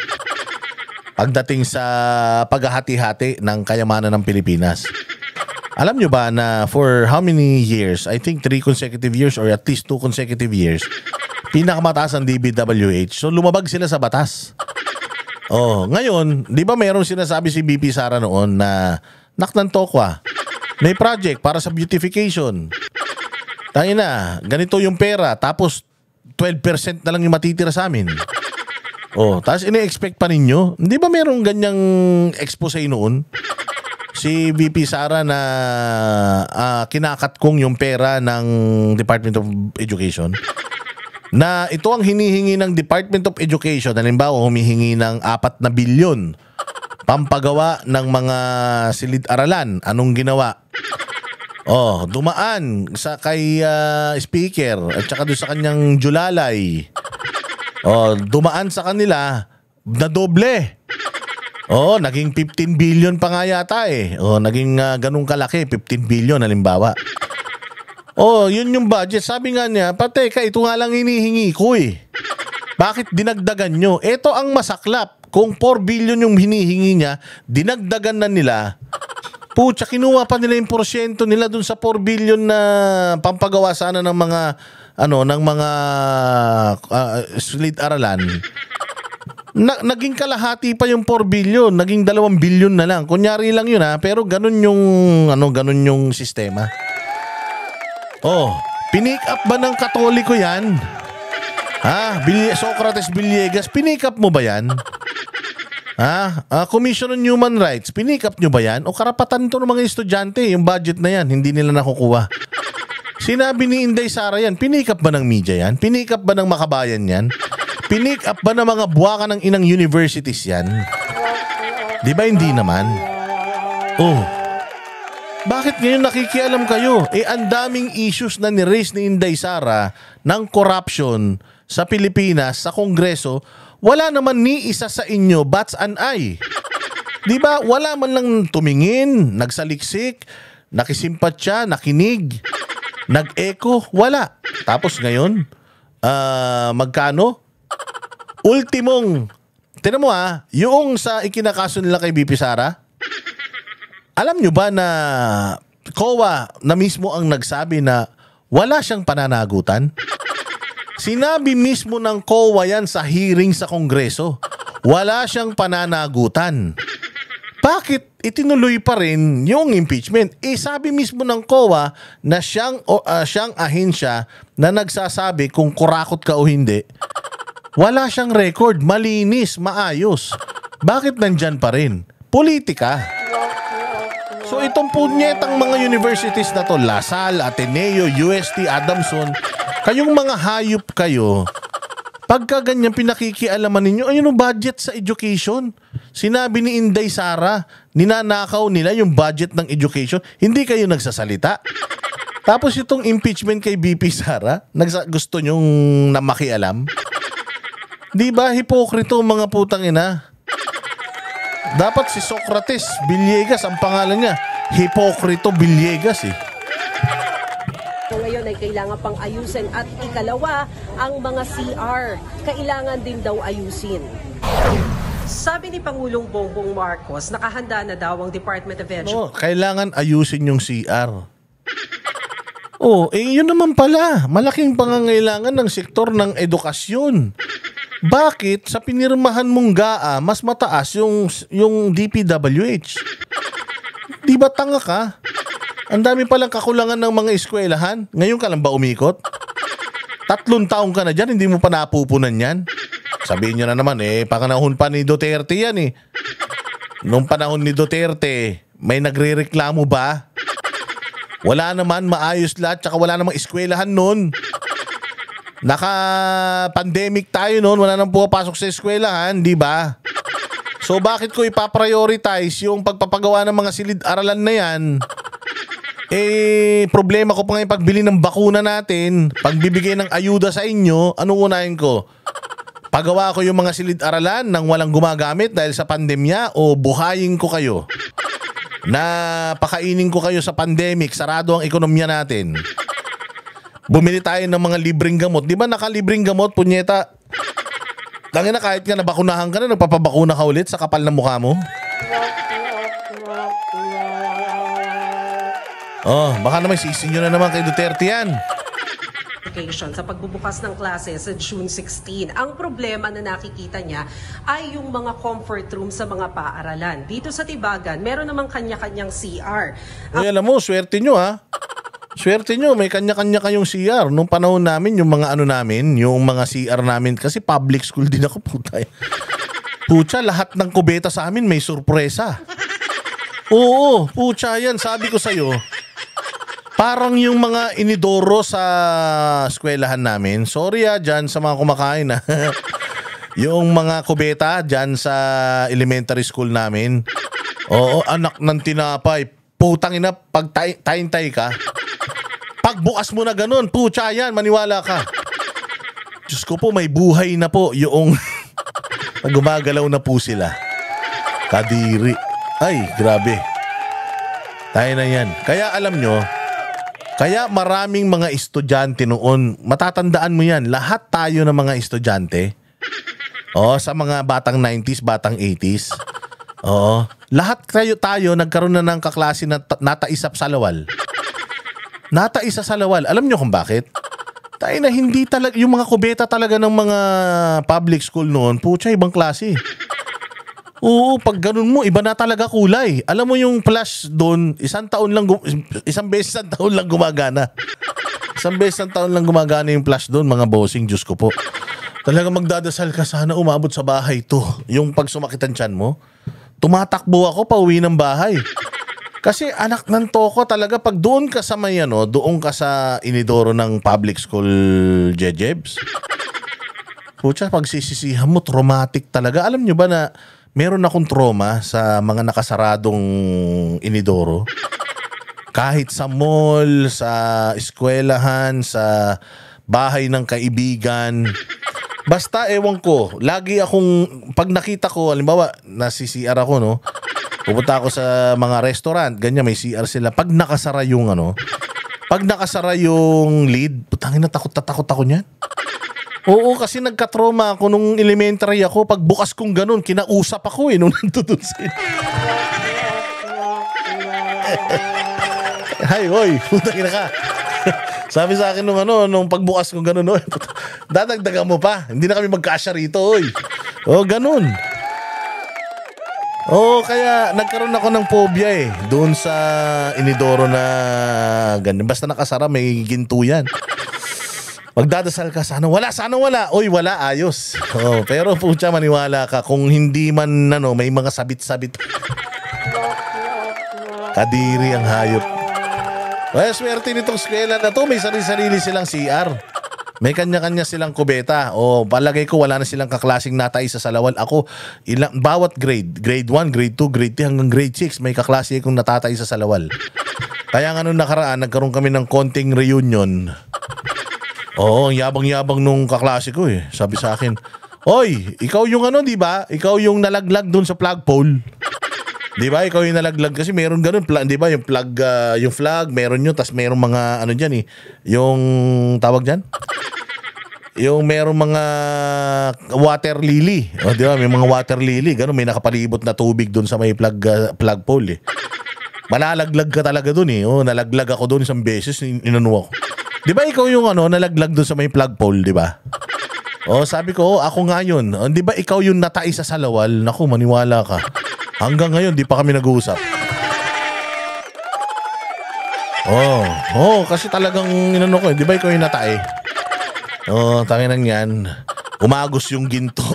Pagdating sa paghahati-hati ng kayamanan ng Pilipinas. Alam nyo ba na for how many years, I think 3 consecutive years or at least 2 consecutive years, pinakamataas ang DPWH. So lumabag sila sa batas. Ngayon, di ba mayroong sinasabi si BP Sara noon na naknan tokwa, may project para sa beautification. Tangina, ganito yung pera, tapos 12% na lang yung matitira sa amin. Tapos ini-expect pa ninyo? Hindi ba mayroong ganyang expose noon? Si VP Sara na kinakatkong yung pera ng Department of Education. Na ito ang hinihingi ng Department of Education. Halimbawa, humihingi ng 4 na bilyon pampagawa ng mga silid-aralan. Anong ginawa? Dumaan sa kay speaker at saka doon sa kanyang julalay. Dumaan sa kanila na doble. Naging 15 billion pa nga yata eh. Naging ganun kalaki, 15 billion halimbawa. Yun yung budget. Sabi nga niya, pateka, ito nga lang hinihingi ko eh. Bakit dinagdagan nyo? Ito ang masaklap. Kung 4 billion yung hinihingi niya, dinagdagan na nila. Pucha, kinuha pa nila yung porsyento nila dun sa 4 billion na pampagawa sana ng mga silid-aralan. Naging kalahati pa yung 4 billion, naging 2 billion na lang. Kunyari lang yun pero ganun yung sistema. Pinick up ba ng Katoliko yan? Socrates Villegas, pinick up mo ba yan? Commission on Human Rights, pinick up nyo ba yan? O karapatan to ng mga estudyante, yung budget na yan, hindi nila nakukuha. Sinabi ni Inday Sara yan, pinick up ba ng media yan? Pinick up ba ng makabayan yan? Pinick up ba ng mga buwaka ng inang universities yan? Di ba hindi naman? Bakit ngayon nakikialam kayo? Ang daming issues na ni-raise ni Inday Sara ng corruption sa Pilipinas, sa Kongreso, wala naman ni isa sa inyo bats an eye. Di ba? Wala man lang tumingin, nagsaliksik, nakisimpatya, nakinig, nag-echo, wala. Tapos ngayon, magkano? Ultimong, tinan mo yung sa ikinakaso nila kay BP Sara, alam nyo ba na COA na mismo ang nagsabi na wala siyang pananagutan? Sinabi mismo ng COA yan sa hearing sa Kongreso. Wala siyang pananagutan. Bakit itinuloy pa rin yung impeachment? Sabi mismo ng COA na siyang ahensya na nagsasabi kung kurakot ka o hindi. Wala siyang record, malinis, maayos. Bakit nandyan pa rin? Politika. So itong punyetang mga universities na to, LaSalle, Ateneo, UST, Adamson, kayong mga hayop kayo, pagka ganyan pinakikialaman ninyo, ayun ang budget sa education. Sinabi ni Inday Sara, ninanakaw nila yung budget ng education, hindi kayo nagsasalita. Tapos itong impeachment kay BP Sara, gusto nyong na makialam? Di ba hipokrito mga putang ina? Dapat si Socrates Villegas ang pangalan niya. Hipokrito Villegas eh. Ngayon ay kailangan pang ayusin at ikalawa, ang mga CR. Kailangan din daw ayusin. Sabi ni Pangulong Bongbong Marcos, nakahanda na daw ang Department of Education. Kailangan ayusin yung CR. Yun naman pala. Malaking pangangailangan ng sektor ng edukasyon. Bakit sa pinirmahan mong GAA mas mataas yung DPWH? Di ba tanga ka? Ang dami palang kakulangan ng mga eskwelahan. Ngayon ka lang ba umikot? 3 taong ka na dyan, hindi mo pa napupunan yan. Sabihin nyo na naman, panahon pa ni Duterte yan eh. Nung panahon ni Duterte, may nagre-reklamo ba? Wala naman, maayos lahat, tsaka wala namang eskwelahan nun. Naka-pandemic tayo noon, wala nang pumapasok sa eskwelahan, di ba? So bakit ko ipaprioritize yung pagpapagawa ng mga silid-aralan na yan? Problema ko pa ngayon pagbili ng bakuna natin, pagbibigay ng ayuda sa inyo, anong unahin ko? Pagawa ko yung mga silid-aralan nang walang gumagamit dahil sa pandemya o buhayin ko kayo? Na pakainin ko kayo sa pandemic, sarado ang ekonomiya natin. Bumili tayo ng mga libreng gamot. Di ba nakalibreng gamot, punyeta? Langin na kahit nga nabakunahan ka na, nagpapabakuna ka ulit sa kapal ng mukha mo. Baka naman sisi nyo na naman kay Duterte yan. Sa pagbubukas ng klase sa June 16. Ang problema na nakikita niya ay yung mga comfort room sa mga paaralan. Dito sa Tibagan, meron namang kanya-kanyang CR. Alam mo, swerte nyo Swerte nyo, may kanya-kanya kayong CR. Nung panahon namin, yung mga yung mga CR namin, kasi public school din ako, Pucha, lahat ng kubeta sa amin may sorpresa. Oo, pucha yan, sabi ko sa'yo. Parang yung mga inidoro sa eskwelahan namin. Sorry dyan sa mga kumakain Yung mga kubeta dyan sa elementary school namin. Oo, anak ng tinapay. Putang ina, pag taintay ka, pagbukas mo na ganun, putya yan, maniwala ka. Diyos ko po, may buhay na po yung gumagalaw na po sila. Kadiri. Ay, grabe. Tayo na yan. Kaya alam nyo, kaya maraming mga estudyante noon, matatandaan mo yan, lahat tayo ng mga estudyante, sa mga batang 90s, batang 80s, lahat tayo nagkaroon na ng kaklase na nataisap sa lawal. Nataisa sa lawal. Alam nyo kung bakit? Tayo na hindi talaga, yung mga kubeta talaga ng mga public school noon, putya, ibang klase. Oo, pag ganun mo, iba na talaga kulay. Alam mo yung flash doon, isang beses isang taon lang gumagana. Isang beses isang taon lang gumagana yung flash doon, mga bossing, Diyos ko po. Talaga magdadasal ka, sana umabot sa bahay to. Yung pag sumakit ang tiyan mo, tumatakbo ako pauwi ng bahay. Kasi anak ng toko talaga, pag doon ka sa may doon ka sa inidoro ng public school jejebs. Pucha, pag sisisihan mo, traumatic talaga. Alam nyo ba na meron akong trauma sa mga nakasaradong inidoro? Kahit sa mall, sa eskwelahan, sa bahay ng kaibigan. Basta ewan ko, lagi akong, pag nakita ko, halimbawa, nasi-CR ako, no? Pupunta ako sa mga restaurant, ganyan, may CR sila. Pag nakasara yung pag nakasara yung lid, putangin na takot ako niyan. Oo, kasi nagka-trauma ako nung elementary ako. Pag bukas kong ganun, kinausap ako nung nandun sila. Hay, hoy, putangin na ka. Sabi sa akin nung pagbukas kong ganun, dadagdagan mo pa. Hindi na kami magkasya rito, oy. Ganun. Kaya nagkaroon ako ng phobia doon sa inidoro na ganyan. Basta nakasara, may ginto yan. Magdadasal ka, sana wala. Oy, wala, ayos. Pero putya, maniwala ka, kung hindi man may mga sabit-sabit. Kadiri ang hayop. Swerte nitong eskwela na to, may sarili-sarili silang CR. May kanya-kanya silang kubeta. Palagay ko wala na silang kaklaseng nataisa sa lawal. Ako, bawat grade 1, grade 2, grade 3 hanggang grade 6, may kaklase akong natataisa sa lawal. Kaya nga nung nakaraan, nagkaroon kami ng konting reunion. Ang yabang-yabang nung kaklase ko Sabi sa akin, "Oy, ikaw yung di ba? Ikaw yung nalaglag dun sa flagpole." Di ba? Ikaw yung nalaglag kasi meron ganun, di ba? Yung flag, meron yun, tas meron mga dyan yung tawag dyan? Yung meron mga water lily. Di ba? May mga water lily, ganun, may nakapalibot na tubig dun sa may flagpole Malalaglag ka talaga dun nalaglag ako dun isang beses, inano ako. Di ba ikaw yung nalaglag dun sa may flagpole, di ba? Sabi ko, ako nga yun. Di ba ikaw yung nataisa sa lawal? Naku, maniwala ka. Hanggang ngayon, di pa kami nag-uusap. Kasi talagang inano ko, di ba ikaw yung natae? Tanginan yan. Umagos yung ginto.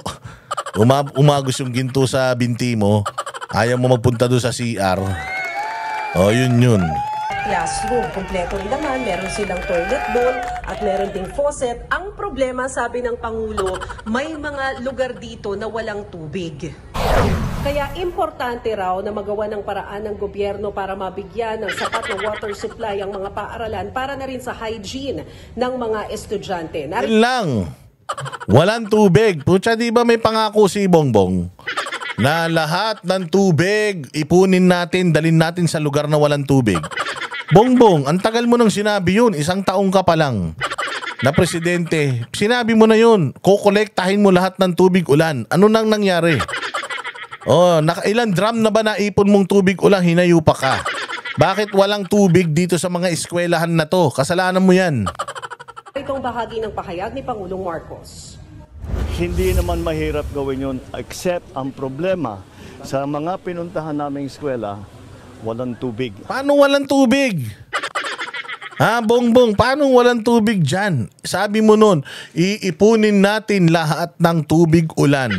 Umagos yung ginto sa binti mo. Ayaw mo magpunta doon sa CR. Yun. Classroom, kumpleto rin naman, meron silang toilet bowl at meron ding faucet. Ang problema, sabi ng Pangulo, may mga lugar dito na walang tubig. Kaya importante raw na magawa ng paraan ng gobyerno para mabigyan ng sapat na water supply ang mga paaralan para na rin sa hygiene ng mga estudyante. Lang, walang tubig. Pucha, di ba may pangako si Bongbong na lahat ng tubig ipunin natin, dalhin natin sa lugar na walang tubig? Bongbong, ang tagal mo nang sinabi yun. 1 taong ka pa lang na presidente. Sinabi mo na yun. Kukolektahin mo lahat ng tubig ulan. Ano nang nangyari? Ilan drum na ba naipon mong tubig ulan? Hinayo pa ka. Bakit walang tubig dito sa mga eskwelahan na to? Kasalanan mo yan. Itong bahagi ng pahayag ni Pangulong Marcos. Hindi naman mahirap gawin yun, except ang problema sa mga pinuntahan naming eskwela, walang tubig. Paano walang tubig? Bongbong, paano walang tubig dyan? Sabi mo nun, iipunin natin lahat ng tubig ulan.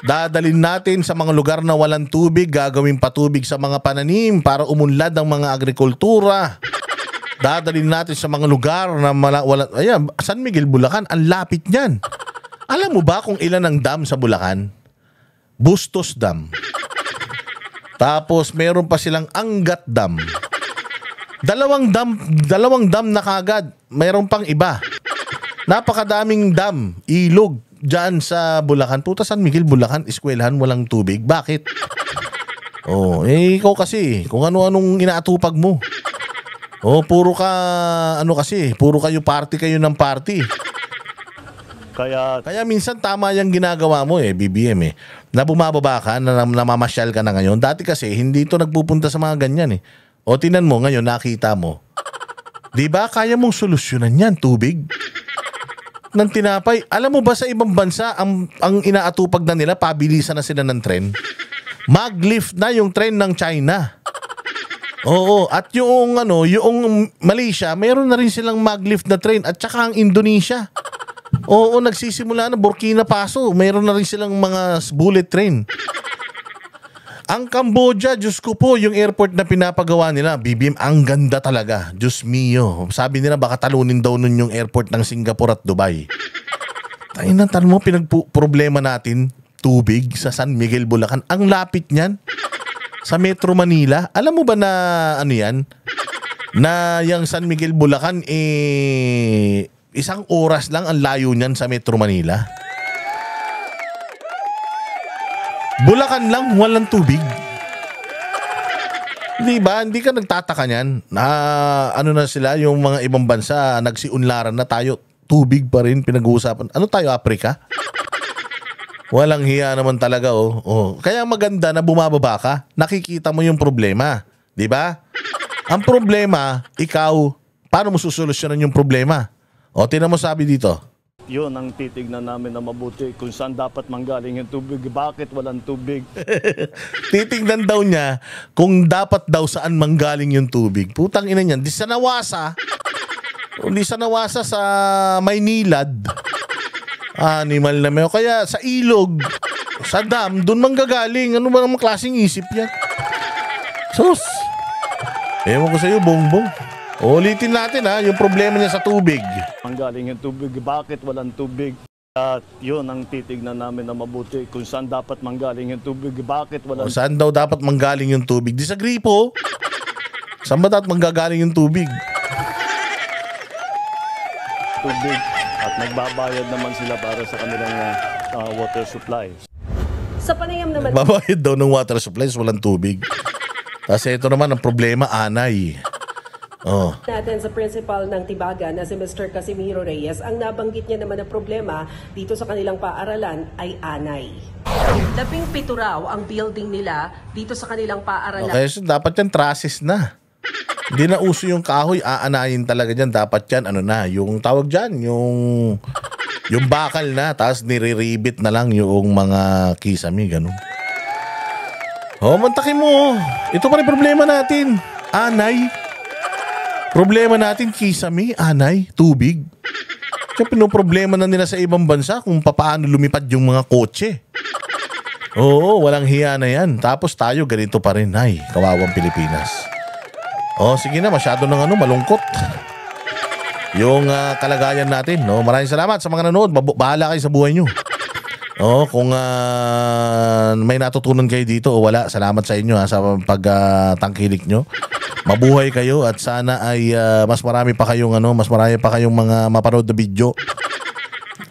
Dadalhin natin sa mga lugar na walang tubig, gagawin patubig sa mga pananim para umunlad ang mga agrikultura. Dadalhin natin sa mga lugar na wala. Ayan, San Miguel, Bulacan, ang lapit niyan. Alam mo ba kung ilan ang dam sa Bulacan? Bustos Dam. Tapos meron pa silang Angat Dam. Dalawang dam na kagad. Meron pang iba. Napakadaming dam, ilog dyan sa Bulacan. Puta, San Miguel, Bulacan, eskwelahan, walang tubig. Bakit? Oh, ikaw kasi, kung ano-anong inaatupag mo. Oh, puro kayo kayo ng party. Kaya minsan tama yung ginagawa mo BBM na bumababa ka, na namamasyal ka na ngayon. Dati kasi hindi ito nagpupunta sa mga ganyan O tinan mo ngayon, nakita mo. 'Di ba kaya mong solusyonan yan, tubig? Ng tinapay. Alam mo ba sa ibang bansa ang inaatupag na nila, pabilisan na sila ng tren? Maglift na yung tren ng China. Oo, at yung Malaysia, mayroon na rin silang maglift na train, at saka ang Indonesia. Oo, nagsisimula na. Burkina Faso, mayroon na rin silang mga bullet train. Ang Cambodia, Diyos ko po, yung airport na pinapagawa nila, BBM, ang ganda talaga. Diyos mio. Sabi nila baka talunin daw nun yung airport ng Singapore at Dubai. Tayo na, tanong mo, problema natin, tubig sa San Miguel, Bulacan. Ang lapit niyan sa Metro Manila. Alam mo ba na yan? Na yung San Miguel, Bulacan, isang oras lang ang layo niyan sa Metro Manila. Bulacan lang, walang tubig. Di ba? Hindi ka nagtataka niyan na na sila, yung mga ibang bansa, nagsiunlaran na, tayo tubig pa rin pinag-uusapan. Ano tayo, Afrika? Walang hiya naman talaga Kaya maganda na bumababa ka, nakikita mo yung problema. Di ba? Ang problema, ikaw, paano mo susolusyonan yung problema? Tingnan mo sabi dito. Yun ang titignan namin na mabuti, kung saan dapat manggaling yung tubig, bakit walang tubig. Titignan daw niya kung dapat daw saan manggaling yung tubig. Putang ina niyan, di sa Nawasa sa Maynilad. Animal na mayo. Kaya sa ilog, sa dam, doon manggagaling. Ano ba namang klaseng isip yan? Sus! Ewan ko sa'yo, Bongbong. Ulitin natin yung problema niya sa tubig. Manggaling yung tubig, bakit walang tubig? At yun ang titignan namin na mabuti, kung saan dapat manggaling yung tubig, bakit walang saan daw dapat manggaling yung tubig? Di sa gripo. Saan ba dapat manggagaling yung tubig? Tubig. At nagbabayad naman sila para sa kanilang water supply. Sa panayam naman, nagbabayad daw ng water supplies, walang tubig. Kasi ito naman ang problema, anay. Natin sa principal ng Tibaga na si Mr. Casimiro Reyes, ang nabanggit niya naman na problema dito sa kanilang paaralan ay anay. 17 raw ang building nila dito sa kanilang paaralan. Okay, so dapat yan traces na. Hindi na uso yung kahoy, aanayin talaga dyan. Dapat yan, yung tawag dyan, yung bakal na, tapos nire-ribbit na lang yung mga kisame, ganun. Mantakin mo. Ito pa rin problema natin. Anay. Problema natin, kisame, anay, tubig. Kaya pinoproblema na nila sa ibang bansa kung paano lumipad yung mga kotse. Oo, walang hiya na yan. Tapos tayo, ganito pa rin. Ay, kawawang Pilipinas. Sige na, masyado ng malungkot yung kalagayan natin. Maraming salamat sa mga nanood. Bahala kayo sa buhay nyo. Kung may natutunan kayo dito o wala, salamat sa inyo sa pagtangkilik nyo. Mabuhay kayo at sana ay mas marami pa kayong mga mapanood na video.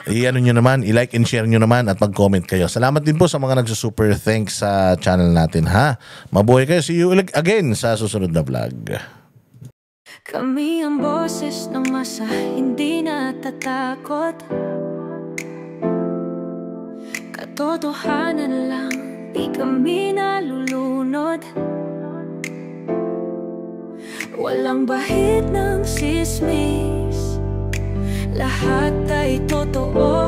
I-ano nyo naman, i-like and share nyo naman at mag-comment kayo. Salamat din po sa mga nagsusuper thanks sa channel natin, ha? Mabuhay kayo. See you again sa susunod na vlog. Kami ang boses ng masa, hindi natatakot. Katotohanan lang, di kami nalulunod. Walang bahid ng sismis, lahat ay totoo.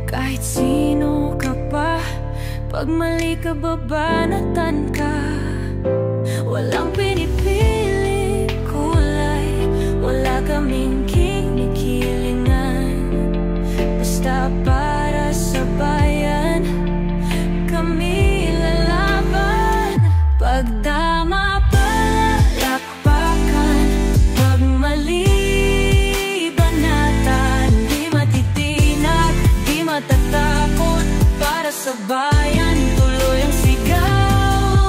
Kahit sino ka pa, pag mali ka babanatan ka. Walang pinipili kulay, wala kaming kinikilingan. Basta para sa bayan, kami lalaban. Pagdama palakpakan, pag mali banatan. Di matitinag, di matatakot, para sa bayan tuloy ang sigaw.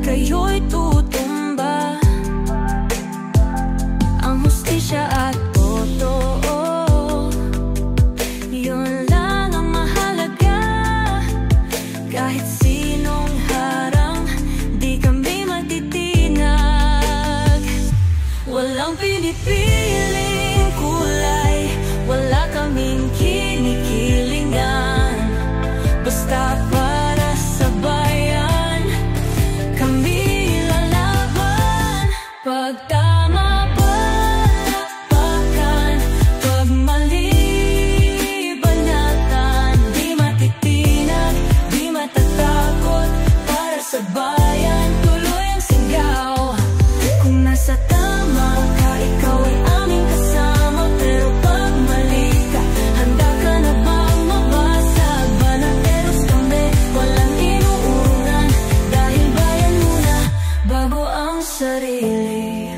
kayo'y tutumba. Ang hustisya at totoo, yun lang ang mahalaga. Kahit sinong harang, di kami matitinag. Walang pinipiling kulay, wala kaming kinikilingan. Basta para sa bayan, kami lalaban. Pag tama palakpakan, pag mali banatan, di matitinag, di matatakot. Para sa bayan, tuloy ang sigaw. Kung nasa tama ka, ikaw ay aming kasama. Pero pag mali ka, handa ka na bang mabasag? Banateros kami, walang inuuran. Dahil bayan muna, bago ang sarili.